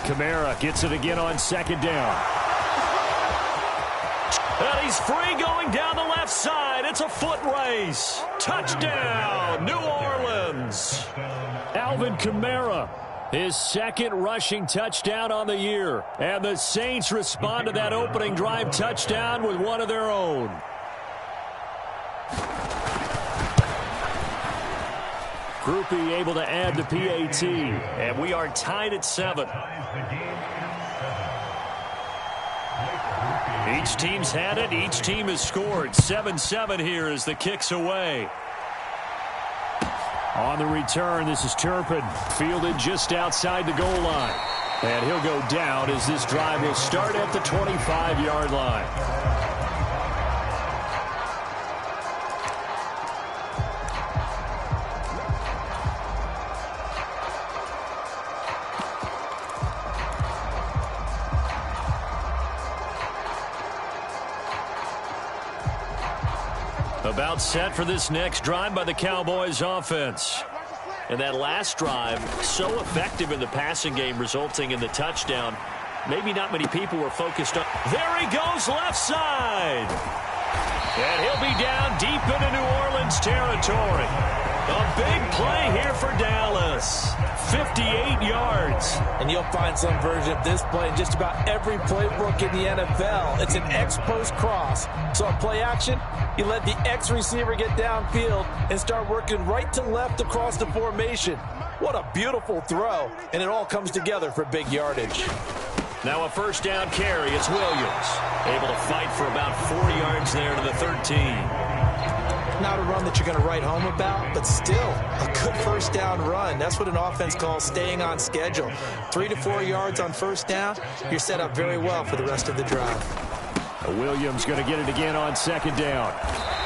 Kamara gets it again on 2nd down. And he's free going down the left side. It's a foot race. Touchdown, New Orleans. Alvin Kamara, his 2nd rushing touchdown on the year. And the Saints respond to that opening drive touchdown with one of their own. Groupie able to add the PAT. And we are tied at 7. Each team's had it. Each team has scored. 7-7 here as the kick's away. On the return, this is Turpin, fielded just outside the goal line. And he'll go down as this drive will start at the 25-yard line. About set for this next drive by the Cowboys offense. And that last drive, so effective in the passing game, resulting in the touchdown. Maybe not many people were focused on. There he goes, left side. And he'll be down deep into New Orleans territory. A big play here for Dallas. 58 yards. And you'll find some version of this play in just about every playbook in the NFL. It's an X-post cross. So on play action, you let the X receiver get downfield and start working right to left across the formation. What a beautiful throw. And it all comes together for big yardage. Now a first down carry. It's Williams. Able to fight for about 4 yards there to the 13. Not a run that you're going to write home about, but still a good first down run. That's what an offense calls staying on schedule. 3 to 4 yards on first down, you're set up very well for the rest of the drive. Williams going to get it again on 2nd down.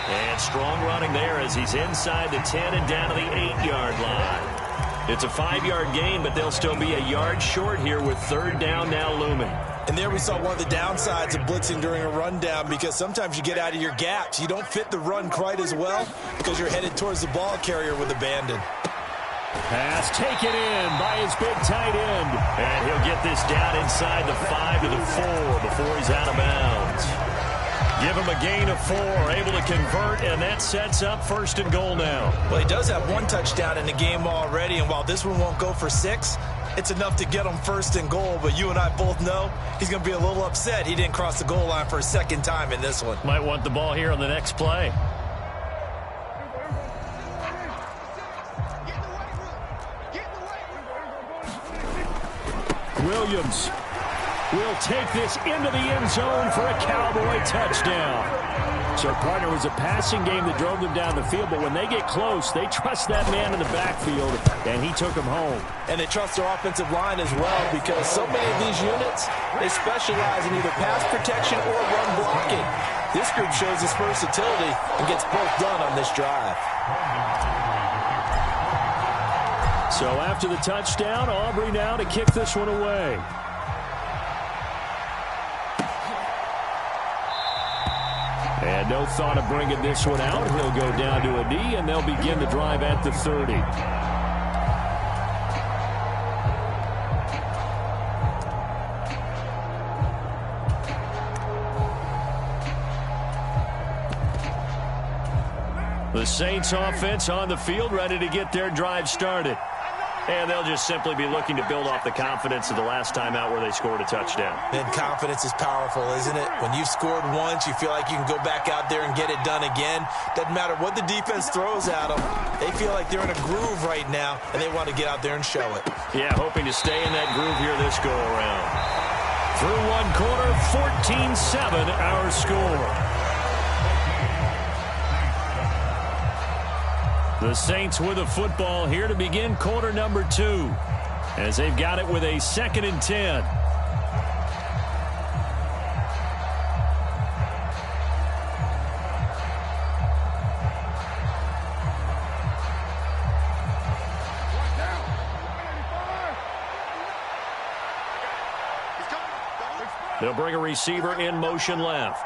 And strong running there as he's inside the 10 and down to the 8-yard line. It's a 5-yard gain, but they'll still be a yard short here with 3rd down now looming. And there we saw one of the downsides of blitzing during a rundown, because sometimes you get out of your gaps. You don't fit the run quite as well because you're headed towards the ball carrier with abandon. Pass taken in by his big tight end. And he'll get this down inside the 5 to the 4 before he's out of bounds. Give him a gain of 4, able to convert, and that sets up 1st and goal now. Well, he does have 1 touchdown in the game already, and while this one won't go for 6, it's enough to get him 1st and goal. But you and I both know he's going to be a little upset he didn't cross the goal line for a 2nd time in this one. Might want the ball here on the next play. Williams will take this into the end zone for a Cowboy touchdown. So, partner, was a passing game that drove them down the field, but when they get close, they trust that man in the backfield, and he took them home. And they trust their offensive line as well, because so many of these units, they specialize in either pass protection or run blocking. This group shows its versatility and gets both done on this drive. So after the touchdown, Aubrey now to kick this one away. And no thought of bringing this one out. He'll go down to a knee, and they'll begin the drive at the 30. The Saints offense on the field, ready to get their drive started. And they'll just simply be looking to build off the confidence of the last time out where they scored a touchdown. Then confidence is powerful, isn't it? When you've scored once, you feel like you can go back out there and get it done again. Doesn't matter what the defense throws at them. They feel like they're in a groove right now, and they want to get out there and show it. Yeah, hoping to stay in that groove here this go-around. Through one quarter, 14-7 our score. The Saints with the football here to begin quarter number 2, as they've got it with a 2nd and 10. They'll bring a receiver in motion left.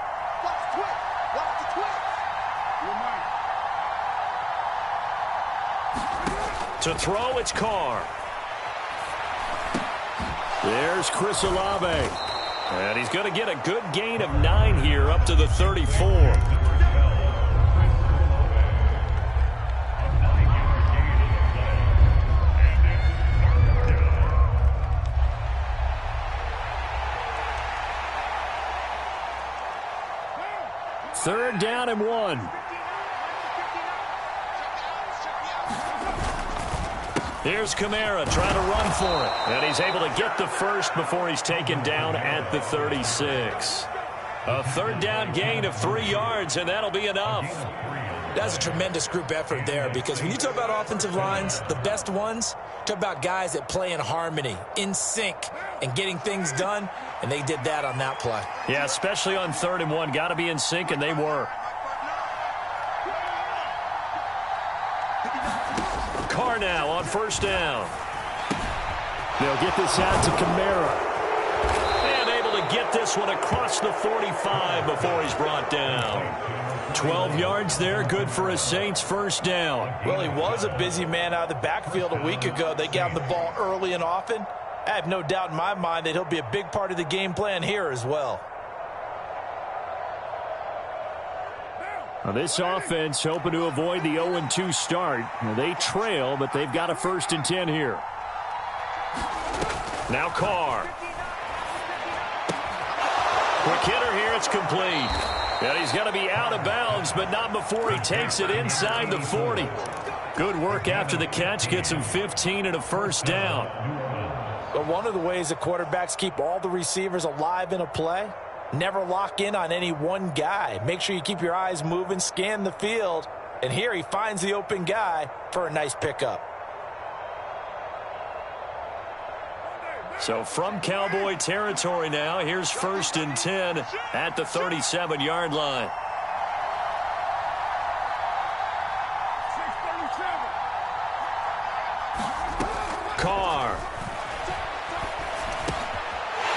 To throw, it's Carr. There's Chris Olave. And he's going to get a good gain of 9 here up to the 34. Third down and 1. Here's Kamara trying to run for it. And he's able to get the first before he's taken down at the 36. A third down gain of 3 yards, and that'll be enough. That's a tremendous group effort there, because when you talk about offensive lines, the best ones, talk about guys that play in harmony, in sync, and getting things done, and they did that on that play. Yeah, especially on 3rd and 1. Got to be in sync, and they were. Carr now on 1st down. They'll get this out to Kamara. And able to get this one across the 45 before he's brought down. 12 yards there, good for a Saints 1st down. Well, he was a busy man out of the backfield a week ago. They got him the ball early and often. I have no doubt in my mind that he'll be a big part of the game plan here as well. Now this offense hoping to avoid the 0-2 start. They trail, but they've got a 1st and 10 here. Now Carr. Quick hitter here, it's complete. And he's going to be out of bounds, but not before he takes it inside the 40. Good work after the catch, gets him 15 and a 1st down. But one of the ways that quarterbacks keep all the receivers alive in a play, never lock in on any one guy. Make sure you keep your eyes moving, scan the field. And here he finds the open guy for a nice pickup. So from Cowboy territory now, here's 1st and 10 at the 37-yard line. Carr.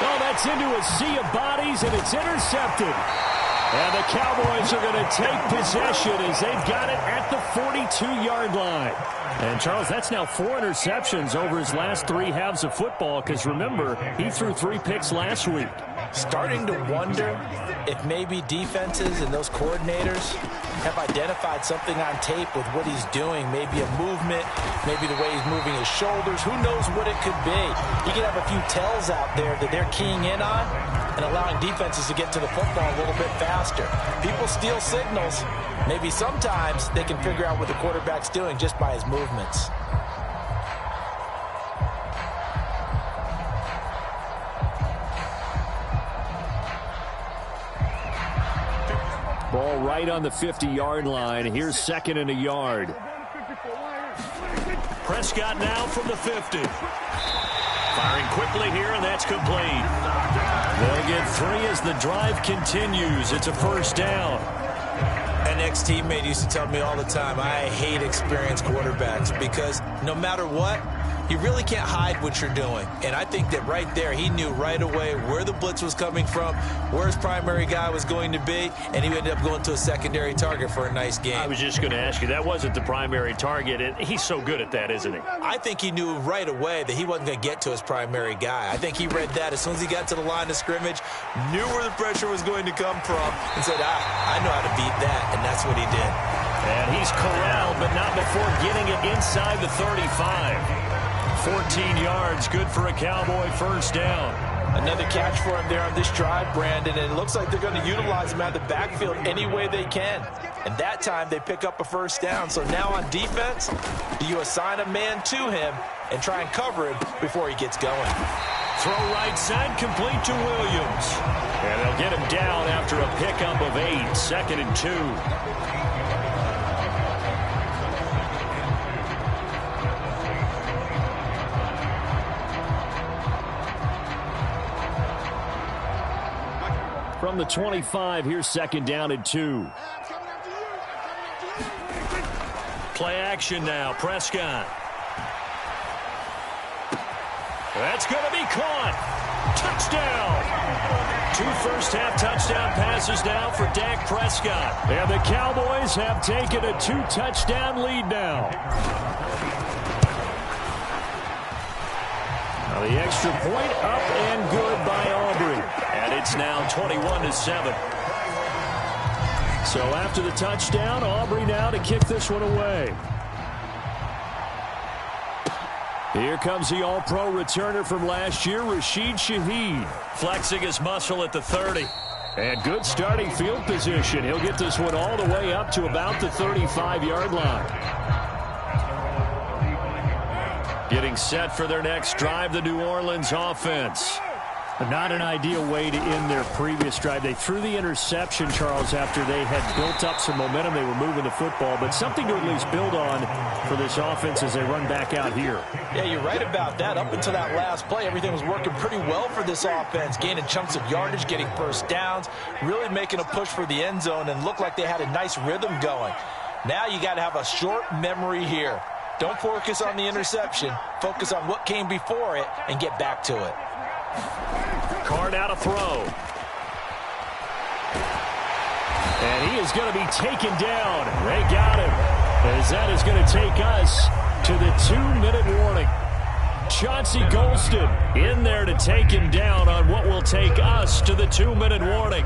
Oh, that's into a sea of bodies, and it's intercepted. And the Cowboys are going to take possession as they've got it at the 42-yard line. And, Charles, that's now 4 interceptions over his last 3 halves of football, because, remember, he threw 3 picks last week. Starting to wonder if maybe defenses and those coordinators have identified something on tape with what he's doing. Maybe a movement, maybe the way he's moving his shoulders. Who knows what it could be? He could have a few tells out there that they're keying in on and allowing defenses to get to the football a little bit faster. People steal signals. Maybe sometimes they can figure out what the quarterback's doing just by his movements. Ball right on the 50-yard line. Here's 2nd and a yard. Prescott now from the 50. Firing quickly here, and that's complete. They'll get 3 as the drive continues. It's a 1st down. An ex-teammate used to tell me all the time, I hate experienced quarterbacks because no matter what, you really can't hide what you're doing. And I think that right there, he knew right away where the blitz was coming from, where his primary guy was going to be, and he ended up going to a secondary target for a nice game. I was just going to ask you, that wasn't the primary target, and he's so good at that, isn't he? I think he knew right away that he wasn't going to get to his primary guy. I think he read that as soon as he got to the line of scrimmage, knew where the pressure was going to come from, and said, I know how to beat that, and that's what he did. And he's corralled, but not before getting it inside the 35. 14 yards, good for a Cowboy first down. Another catch for him there on this drive, Brandon, and it looks like they're going to utilize him out of the backfield any way they can. And that time they pick up a first down. So now on defense, do you assign a man to him and try and cover him before he gets going? Throw right side, complete to Williams. And they'll get him down after a pickup of 8, 2nd and 2. From the 25, here's 2nd down and 2. Play action now, Prescott. That's going to be caught. Touchdown. 2 first-half touchdown passes now for Dak Prescott. And the Cowboys have taken a 2-touchdown lead now. Now the extra point up and good by Aubrey. And it's now 21-7. So after the touchdown, Aubrey now to kick this one away. Here comes the All-Pro returner from last year, Rashid Shaheed, flexing his muscle at the 30. And good starting field position. He'll get this one all the way up to about the 35-yard line. Getting set for their next drive, the New Orleans offense. Not an ideal way to end their previous drive. They threw the interception, Charles, after they had built up some momentum. They were moving the football, but something to at least build on for this offense as they run back out here. Yeah, you're right about that. Up until that last play, everything was working pretty well for this offense, gaining chunks of yardage, getting first downs, really making a push for the end zone, and looked like they had a nice rhythm going. Now you got to have a short memory here. Don't focus on the interception. Focus on what came before it and get back to it. Card out a throw. And he is going to be taken down. They got him. As that is going to take us to the 2-minute warning. Chauncey Golston in there to take him down on what will take us to the 2-minute warning.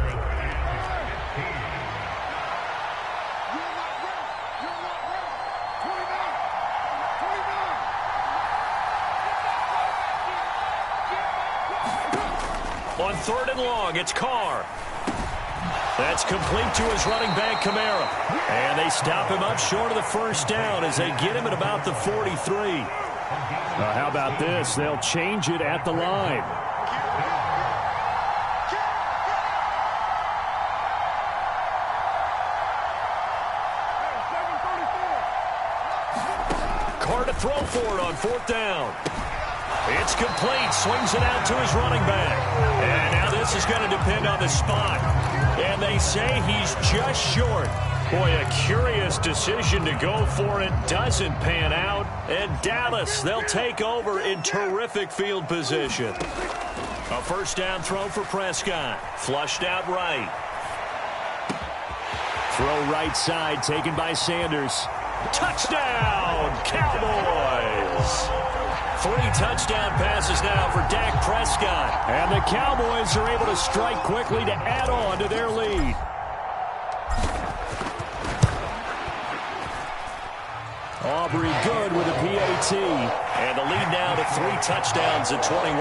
On 3rd and long, it's Carr. That's complete to his running back, Kamara. And they stop him up short of the first down as they get him at about the 43. How about this? They'll change it at the line. Carr to throw for it on 4th down. It's complete. Swings it out to his running back. And now this is going to depend on the spot. And they say he's just short. Boy, a curious decision to go for it. Doesn't pan out. And Dallas, they'll take over in terrific field position. A first down throw for Prescott. Flushed out right. Throw right side taken by Sanders. Touchdown, Cowboys! 3 touchdown passes now for Dak Prescott. And the Cowboys are able to strike quickly to add on to their lead. Aubrey good with a PAT. And the lead now to 3 touchdowns at 21.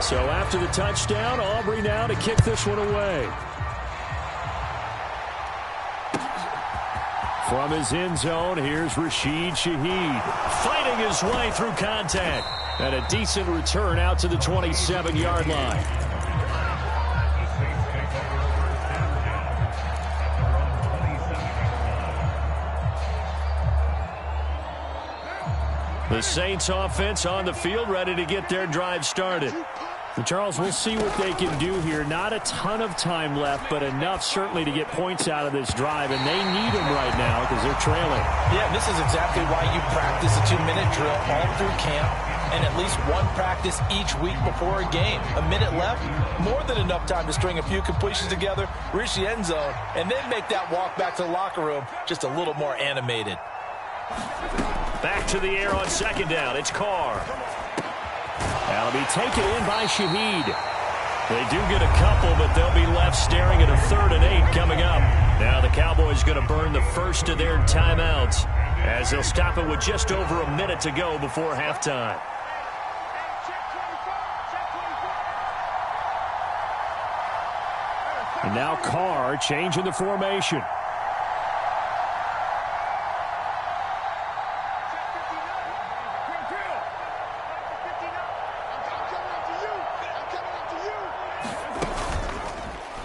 So after the touchdown, Aubrey now to kick this one away. From his end zone, here's Rashid Shaheed. Fighting his way through contact. And a decent return out to the 27-yard line. The Saints offense on the field, ready to get their drive started. And Charles, we'll see what they can do here. Not a ton of time left, but enough certainly to get points out of this drive, and they need them right now because they're trailing. Yeah, this is exactly why you practice a 2-minute drill all through camp and at least one practice each week before a game. A minute left, more than enough time to string a few completions together, reach the end zone, and then make that walk back to the locker room just a little more animated. Back to the air on 2nd down. It's Carr. That'll be taken in by Shaheed. They do get a couple, but they'll be left staring at a 3rd and 8 coming up. Now the Cowboys going to burn the first of their timeouts as they'll stop it with just over a minute to go before halftime. And now Carr changing the formation.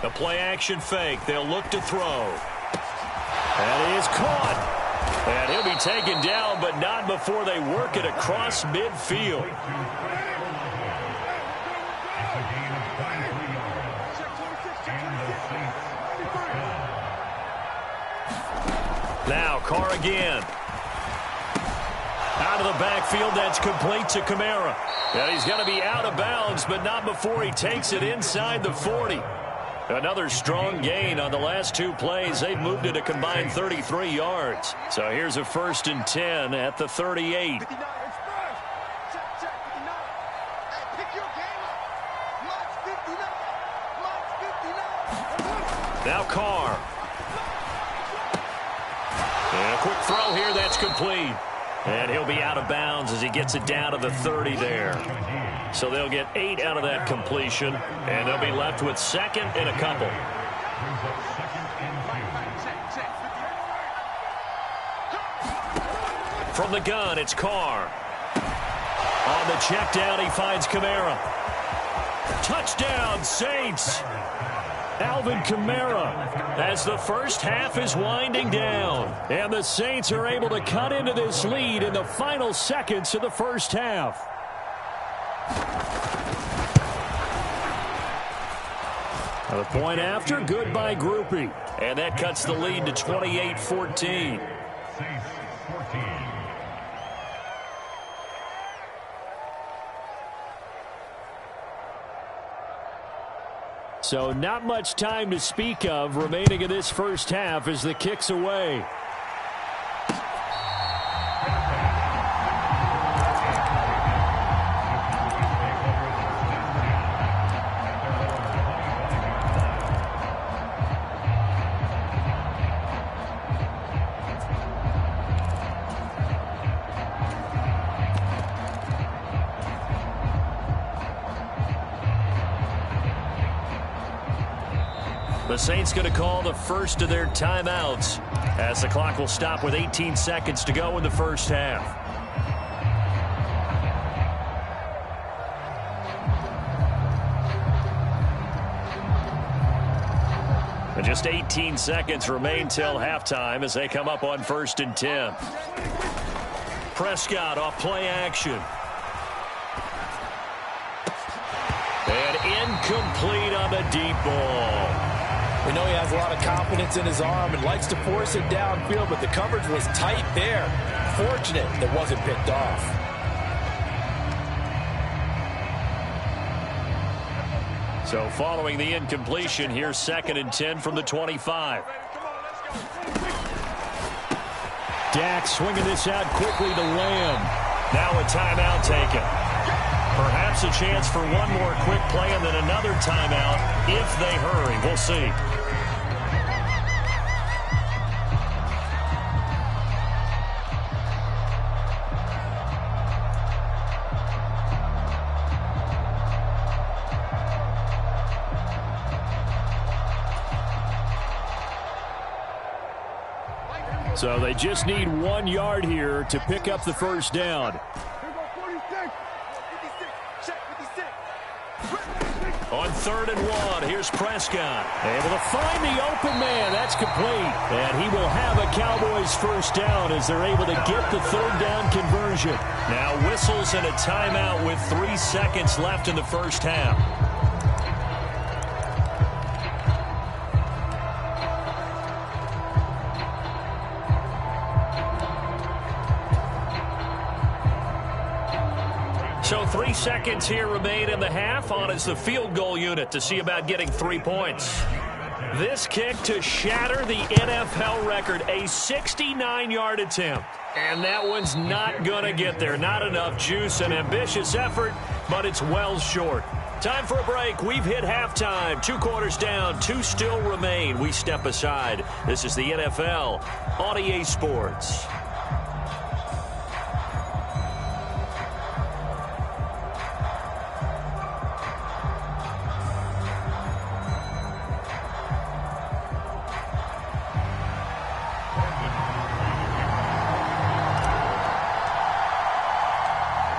The play-action fake. They'll look to throw. That is caught. And he'll be taken down, but not before they work it across midfield. Now Carr again. Out of the backfield, that's complete to Kamara. And he's going to be out of bounds, but not before he takes it inside the 40. Another strong gain on the last 2 plays. They've moved it a combined 33 yards. So here's a 1st and 10 at the 38. Now Carr. And a quick throw here, that's complete. And he'll be out of bounds as he gets it down to the 30 there. So they'll get 8 out of that completion, and they'll be left with 2nd and a couple. From the gun, it's Carr. On the check down, he finds Kamara. Touchdown, Saints! Alvin Kamara as the first half is winding down. And the Saints are able to cut into this lead in the final seconds of the first half. The point after, good by Groupie. And that cuts the lead to 28-14. So not much time to speak of remaining in this first half as the kick's away. The Saints going to call the first of their timeouts as the clock will stop with 18 seconds to go in the first half. And just 18 seconds remain till halftime as they come up on 1st and 10. Prescott off play action. And incomplete on the deep ball. We know he has a lot of confidence in his arm and likes to force it downfield, but the coverage was tight there. Fortunate that wasn't picked off. So following the incompletion, here's 2nd and 10 from the 25. Dak swinging this out quickly to Lamb. Now a timeout taken. Perhaps a chance for one more quick play and then another timeout if they hurry. We'll see. So they just need 1 yard here to pick up the first down. On 3rd and 1, here's Prescott. Able to find the open man. That's complete. And he will have a Cowboys first down as they're able to get the 3rd down conversion. Now whistles and a timeout with 3 seconds left in the first half. So 3 seconds here remain in the half. On is the field goal unit to see about getting 3 points. This kick to shatter the NFL record, a 69-yard attempt. And that one's not going to get there. Not enough juice, an ambitious effort, but it's well short. Time for a break. We've hit halftime. 2 quarters down, 2 still remain. We step aside. This is the NFL on EA Sports.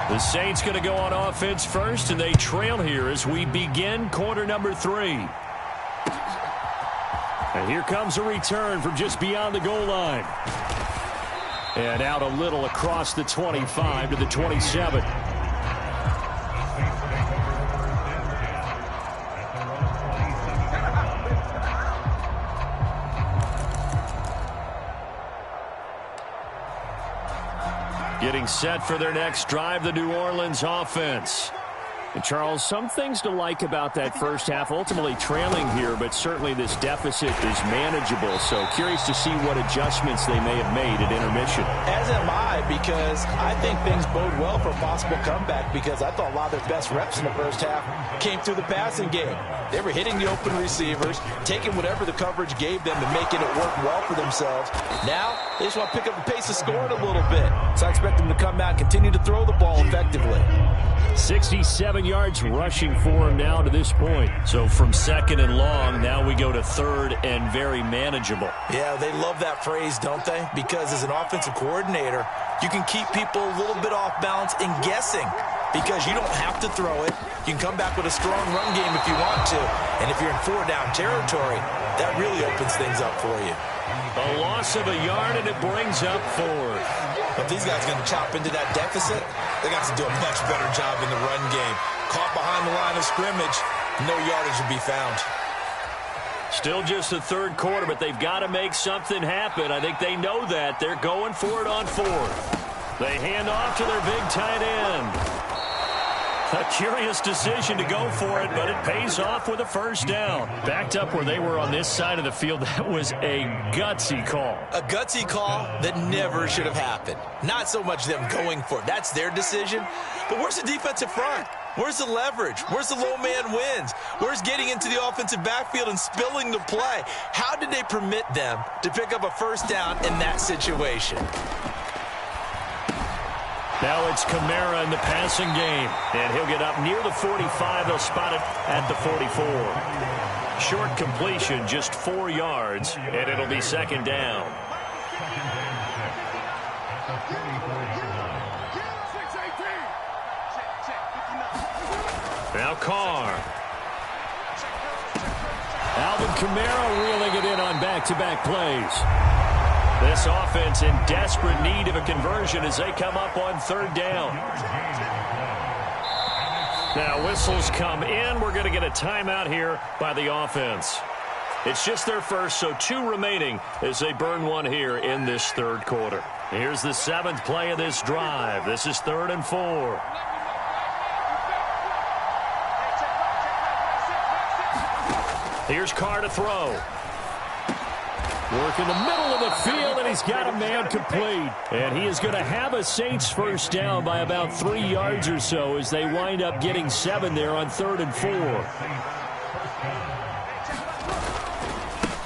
The Saints going to go on offense first, and they trail here as we begin quarter number 3. And here comes a return from just beyond the goal line. And out a little across the 25 to the 27. Getting set for their next drive, the New Orleans offense. And Charles, some things to like about that first half, ultimately trailing here, but certainly this deficit is manageable. So curious to see what adjustments they may have made at intermission. As am I, because I think things bode well for a possible comeback, because I thought a lot of their best reps in the first half came through the passing game. They were hitting the open receivers, taking whatever the coverage gave them and making it work well for themselves. Now, they just want to pick up the pace of scoring a little bit. So I expect them to come out and continue to throw the ball effectively. 67 yards rushing for him now to this point. So from second and long, now we go to third and very manageable. Yeah, they love that phrase, don't they? Because as an offensive coordinator, you can keep people a little bit off balance and guessing, because you don't have to throw it. You can come back with a strong run game if you want to. And if you're in 4-down territory, that really opens things up for you. A loss of a yard, and it brings up 4. If these guys are going to chop into that deficit, they got to do a much better job in the run game. Caught behind the line of scrimmage, no yardage will be found. Still just the third quarter, but they've got to make something happen. I think they know that. They're going for it on 4th. They hand off to their big tight end. A curious decision to go for it, but it pays off with a first down. Backed up where they were on this side of the field, that was a gutsy call. A gutsy call that never should have happened. Not so much them going for it. That's their decision. But where's the defensive front? Where's the leverage? Where's the low man wins? Where's getting into the offensive backfield and spilling the play? How did they permit them to pick up a first down in that situation? Now it's Kamara in the passing game, and he'll get up near the 45. They'll spot it at the 44. Short completion, just 4 yards, and it'll be second down. Now Carr. Alvin Kamara reeling it in on back-to-back plays. This offense in desperate need of a conversion as they come up on 3rd down. Now whistles come in. We're going to get a timeout here by the offense. It's just their first, so 2 remaining as they burn one here in this 3rd quarter. Here's the 7th play of this drive. This is 3rd and 4. Here's Carr to throw. Work in the middle of the field, and he's got a man complete. And he is going to have a Saints first down by about 3 yards or so as they wind up getting 7 there on 3rd and 4.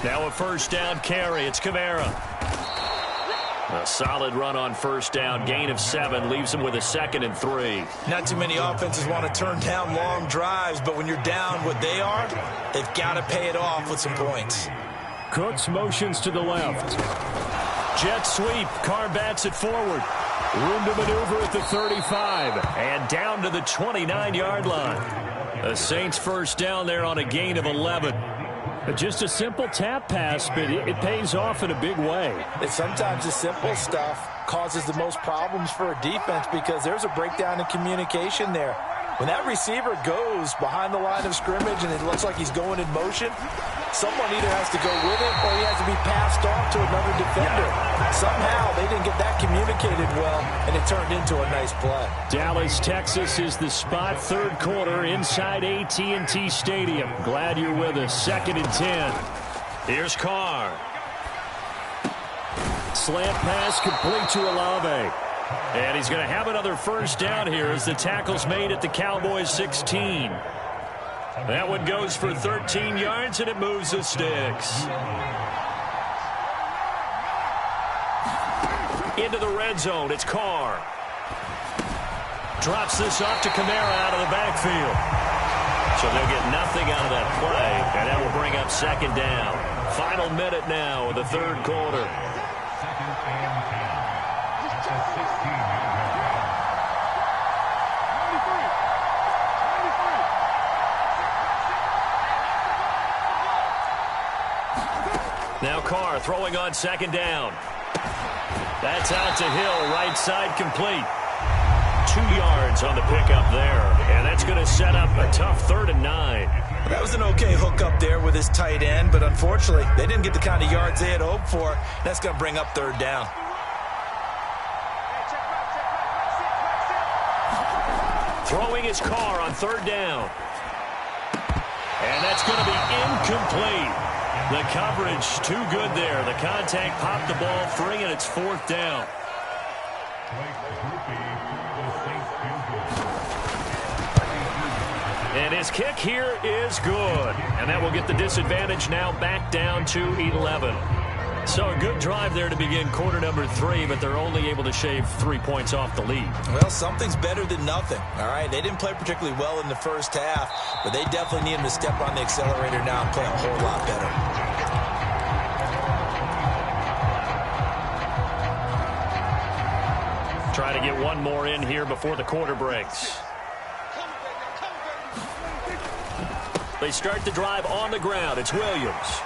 Now a first down carry. It's Kamara. A solid run on first down. Gain of 7 leaves him with a 2nd and 3. Not too many offenses want to turn down long drives, but when you're down what they are, they've got to pay it off with some points. Cooks motions to the left. Jet sweep. Carr bats it forward. Room to maneuver at the 35. And down to the 29-yard line. The Saints first down there on a gain of 11. Just a simple tap pass, but it pays off in a big way. And sometimes the simple stuff causes the most problems for a defense because there's a breakdown in communication there. When that receiver goes behind the line of scrimmage and it looks like he's going in motion, someone either has to go with it or he has to be passed off to another defender. Somehow they didn't get that communicated well, and it turned into a nice play. Dallas, Texas is the spot. 3rd quarter inside AT&T Stadium. Glad you're with us. 2nd and 10. Here's Carr. Slant pass complete to Olave. And he's going to have another first down here as the tackle's made at the Cowboys 16. That one goes for 13 yards, and it moves the sticks. Into the red zone, it's Carr. Drops this off to Kamara out of the backfield. So they'll get nothing out of that play, and that will bring up second down. Final minute now of the third quarter. Now Carr throwing on second down. That's out to Hill, right side complete. 2 yards on the pickup there, and that's going to set up a tough 3rd and 9. That was an okay hook up there with his tight end, but unfortunately, they didn't get the kind of yards they had hoped for. That's going to bring up 3rd down. Throwing his Carr on 3rd down. And that's going to be incomplete. The coverage too good there. The contact popped the ball free, and it's 4th down. And his kick here is good. And that will get the disadvantage now back down to 11. So a good drive there to begin quarter number 3, but they're only able to shave 3 points off the lead. Well, something's better than nothing. All right, they didn't play particularly well in the first half, but they definitely need him to step on the accelerator now and play a whole lot better. Try to get one more in here before the quarter breaks. They start the drive on the ground. It's Williams.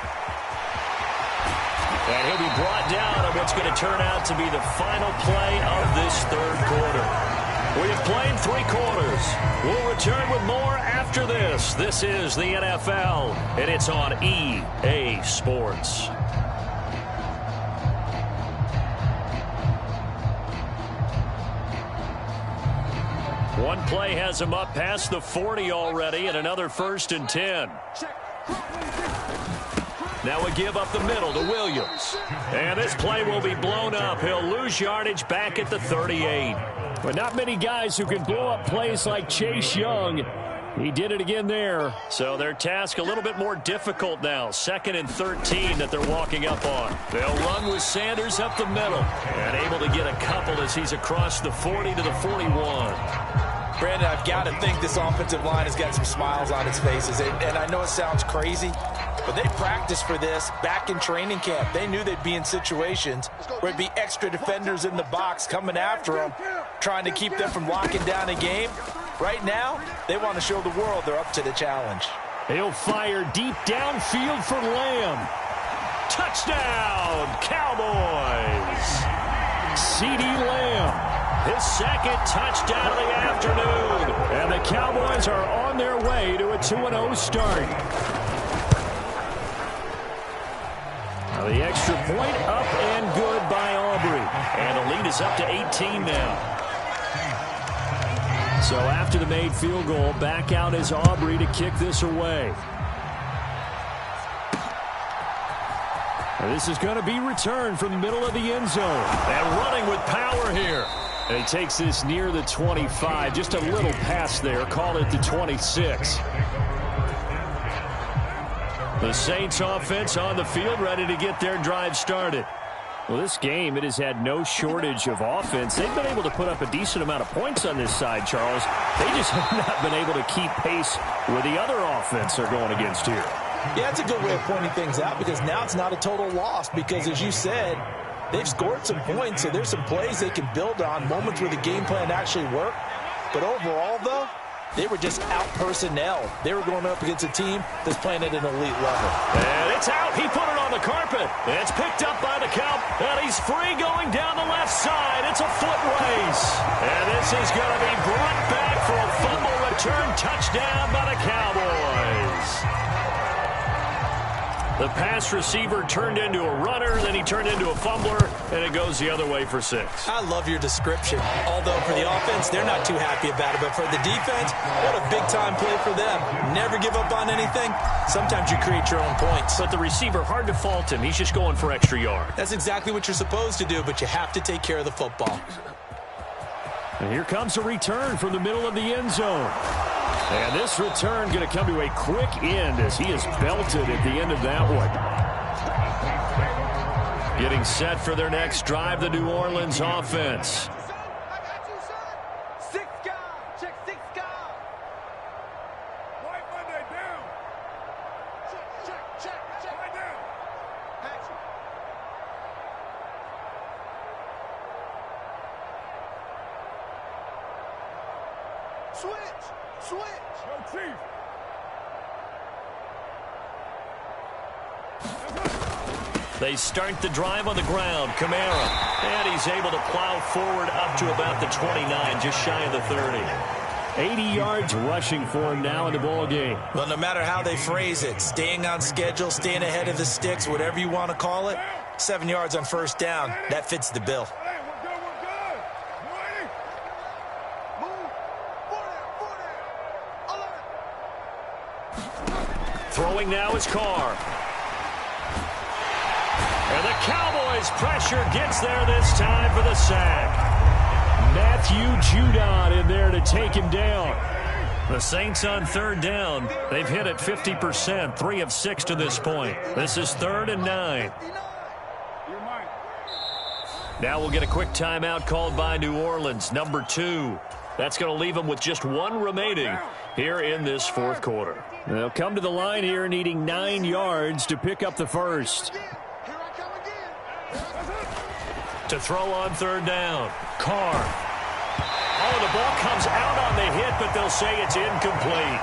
And he'll be brought down on what's going to turn out to be the final play of this third quarter. We have played 3 quarters. We'll return with more after this. This is the NFL, and it's on EA Sports. One play has him up past the 40 already, and another 1st and 10. Now a give up the middle to Williams. And this play will be blown up. He'll lose yardage back at the 38. But not many guys who can blow up plays like Chase Young. He did it again there. So their task a little bit more difficult now. 2nd and 13 that they're walking up on. They'll run with Sanders up the middle. And able to get a couple as he's across the 40 to the 41. Brandon, I've got to think this offensive line has got some smiles on its faces. And I know it sounds crazy, but they practiced for this back in training camp. They knew they'd be in situations where it'd be extra defenders in the box coming after them, trying to keep them from locking down a game. Right now, they want to show the world they're up to the challenge. He'll fire deep downfield for Lamb. Touchdown, Cowboys! CeeDee Lamb. His 2nd touchdown of the afternoon. And the Cowboys are on their way to a 2-0 start. Now the extra point up and good by Aubrey. And the lead is up to 18 now. So after the made field goal, back out is Aubrey to kick this away. Now this is going to be returned from the middle of the end zone. And running with power here. And he takes this near the 25. Just a little pass there. Call it the 26. The Saints offense on the field ready to get their drive started. Well, this game, it has had no shortage of offense. They've been able to put up a decent amount of points on this side, Charles. They just have not been able to keep pace with the other offense they're going against here. Yeah, that's a good way of pointing things out because now it's not a total loss because, as you said, they've scored some points, so there's some plays they can build on, moments where the game plan actually worked. But overall, though, they were just out-personnel. They were going up against a team that's playing at an elite level. And it's out. He put it on the carpet. It's picked up by the Cow. And he's free going down the left side. It's a foot race. And this is going to be brought back for a fumble return touchdown by the Cowboys. The pass receiver turned into a runner, then he turned into a fumbler, and it goes the other way for 6. I love your description. Although for the offense, they're not too happy about it. But for the defense, what a big-time play for them. Never give up on anything. Sometimes you create your own points. But the receiver, hard to fault him. He's just going for extra yard. That's exactly what you're supposed to do, but you have to take care of the football. And here comes a return from the middle of the end zone. And this return going to come to a quick end as he is belted at the end of that one. Getting set for their next drive, the New Orleans offense. They start the drive on the ground. Kamara. And he's able to plow forward up to about the 29, just shy of the 30. 80 yards rushing for him now in the ball game. Well, no matter how they phrase it, staying on schedule, staying ahead of the sticks, whatever you want to call it, 7 yards on first down, that fits the bill. Throwing now is Carr. And the Cowboys' pressure gets there this time for the sack. Matthew Judon in there to take him down. The Saints on third down. They've hit it 50%, 3 of 6 to this point. This is 3rd and 9. Now we'll get a quick timeout called by New Orleans, number 2. That's going to leave them with just 1 remaining here in this 4th quarter. They'll come to the line here needing 9 yards to pick up the first. To throw on third down. Carr. Oh, the ball comes out on the hit, but they'll say it's incomplete.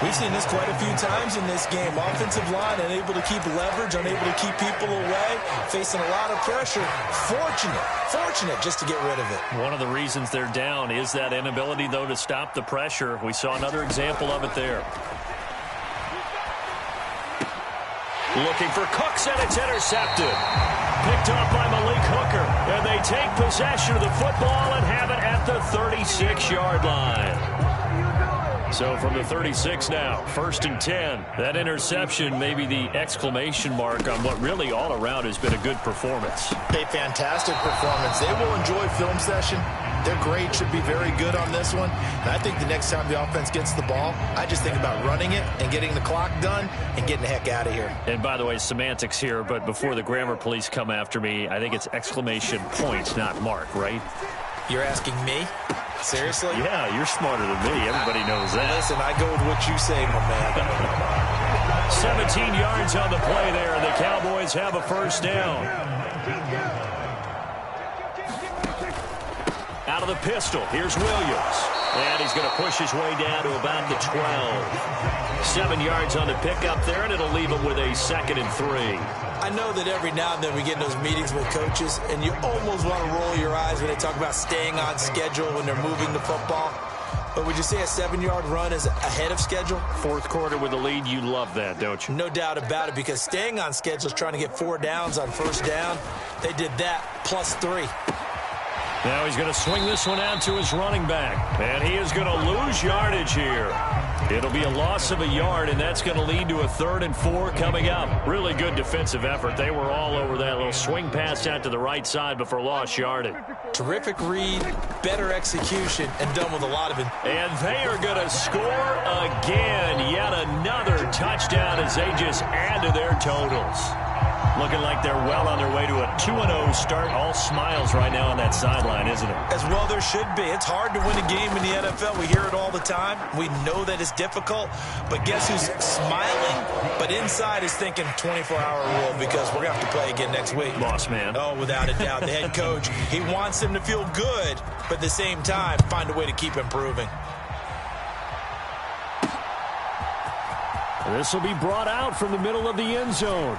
We've seen this quite a few times in this game. Offensive line unable to keep leverage, unable to keep people away, facing a lot of pressure. Fortunate just to get rid of it. One of the reasons they're down is that inability, though, to stop the pressure. We saw another example of it there. Looking for Cooks, and it's intercepted. Picked off by Malik Hooker, and they take possession of the football and have it at the 36-yard line. So from the 36 now, 1st and 10. That interception may be the exclamation mark on what really all around has been a good performance. A fantastic performance. They will enjoy film session. Their grade should be very good on this one. And I think the next time the offense gets the ball, I just think about running it and getting the clock done and getting the heck out of here. And by the way, semantics here, but before the grammar police come after me, I think it's exclamation points, not mark, right? You're asking me? Seriously? Yeah, you're smarter than me. Everybody knows that. Listen, I go with what you say, my man. 17 yards on the play there, and the Cowboys have a first down. Out of the pistol, here's Williams. And he's going to push his way down to about the 12. 7 yards on the pickup there, and it'll leave him with a 2nd and 3. I know that every now and then we get in those meetings with coaches, and you almost want to roll your eyes when they talk about staying on schedule when they're moving the football. But would you say a 7-yard run is ahead of schedule? 4th quarter with the lead, you love that, don't you? No doubt about it, because staying on schedule is trying to get 4 downs on first down. They did that, plus 3. Now he's going to swing this one out to his running back. And he is going to lose yardage here. It'll be a loss of a yard, and that's going to lead to a 3rd and 4 coming up. Really good defensive effort. They were all over that little swing pass out to the right side before lost yardage. Terrific read, better execution, and done with a lot of it. And they are going to score again. Yet another touchdown as they just add to their totals. Looking like they're well on their way to a 2-0 start. All smiles right now on that sideline, isn't it? As well there should be. It's hard to win a game in the NFL. We hear it all the time. We know that it's difficult. But guess who's smiling? But inside is thinking 24-hour rule, because we're going to have to play again next week. Boss man. Oh, without a doubt. The head coach, he wants them to feel good, but at the same time, find a way to keep improving. This will be brought out from the middle of the end zone.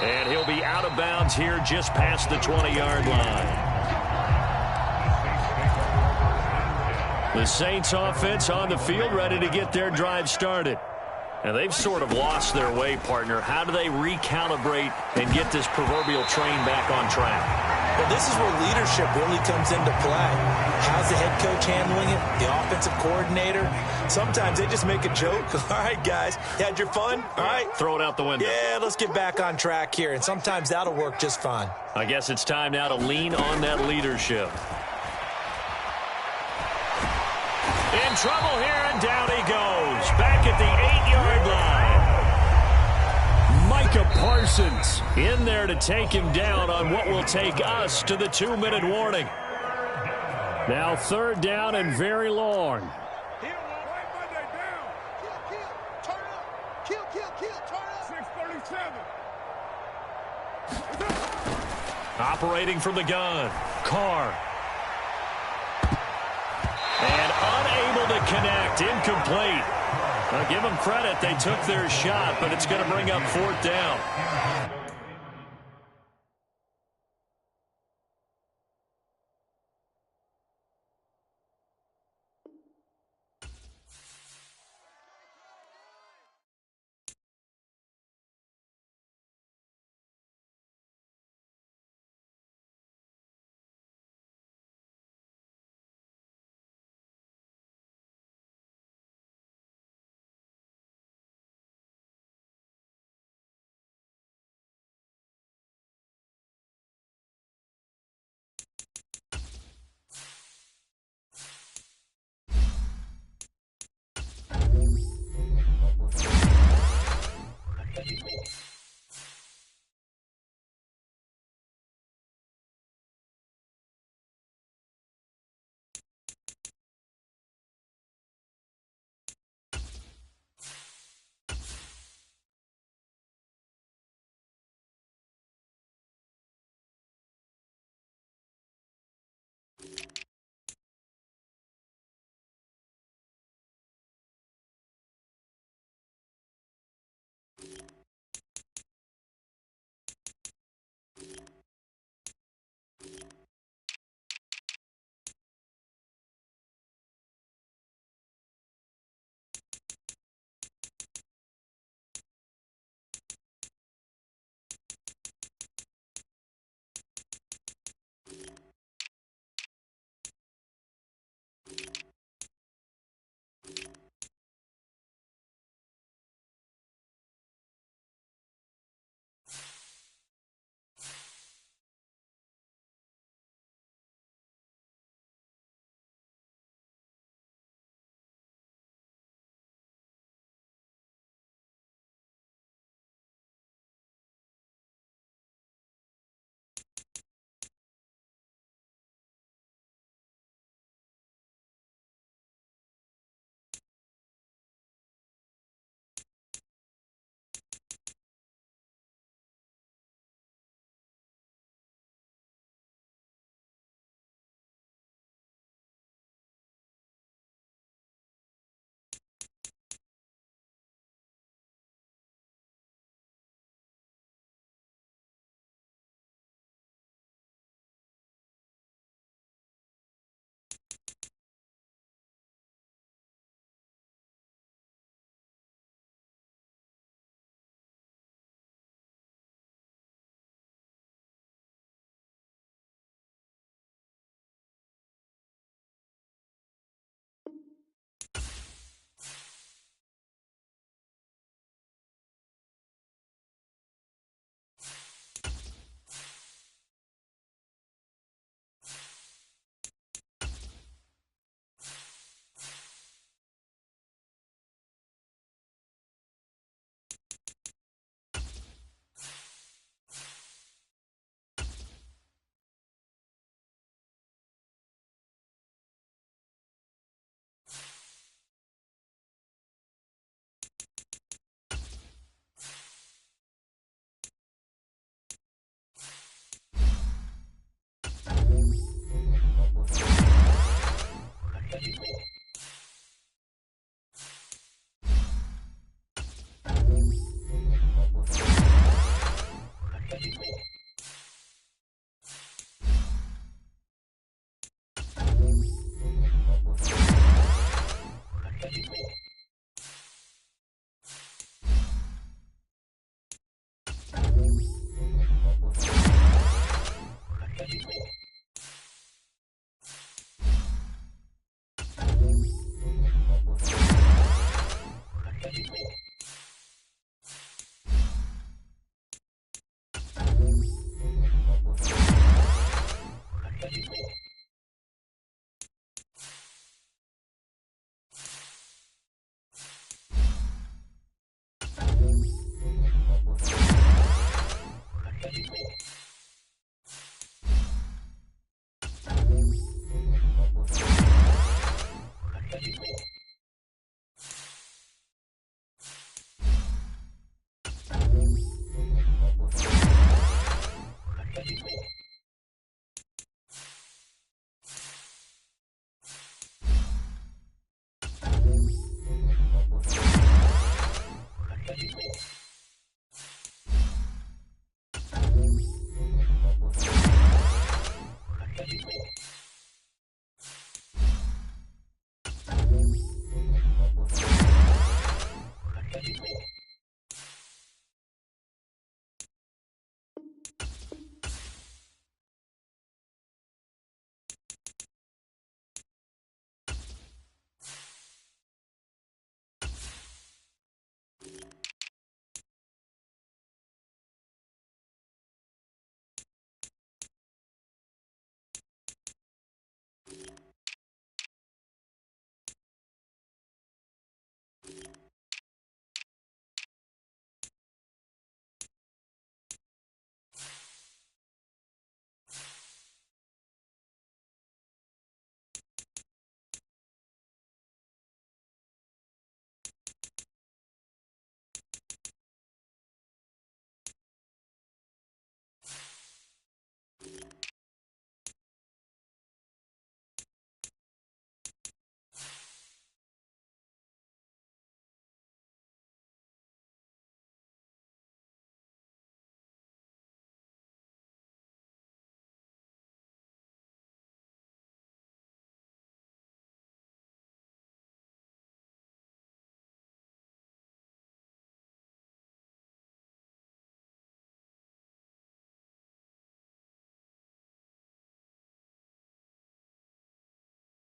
And he'll be out of bounds here just past the 20-yard line. The Saints offense on the field ready to get their drive started. And they've sort of lost their way, partner. How do they recalibrate and get this proverbial train back on track? Well, this is where leadership really comes into play. How's the head coach handling it? The offensive coordinator? Sometimes they just make a joke. All right, guys, you had your fun? All right. Throw it out the window. Yeah, let's get back on track here. And sometimes that'll work just fine. I guess it's time now to lean on that leadership. In trouble here, and down he goes. Parsons in there to take him down on what will take us to the 2-minute warning. Now 3rd down and very long. Operating from the gun, Carr. And unable to connect, incomplete. Now give them credit, they took their shot, but it's going to bring up 4th down.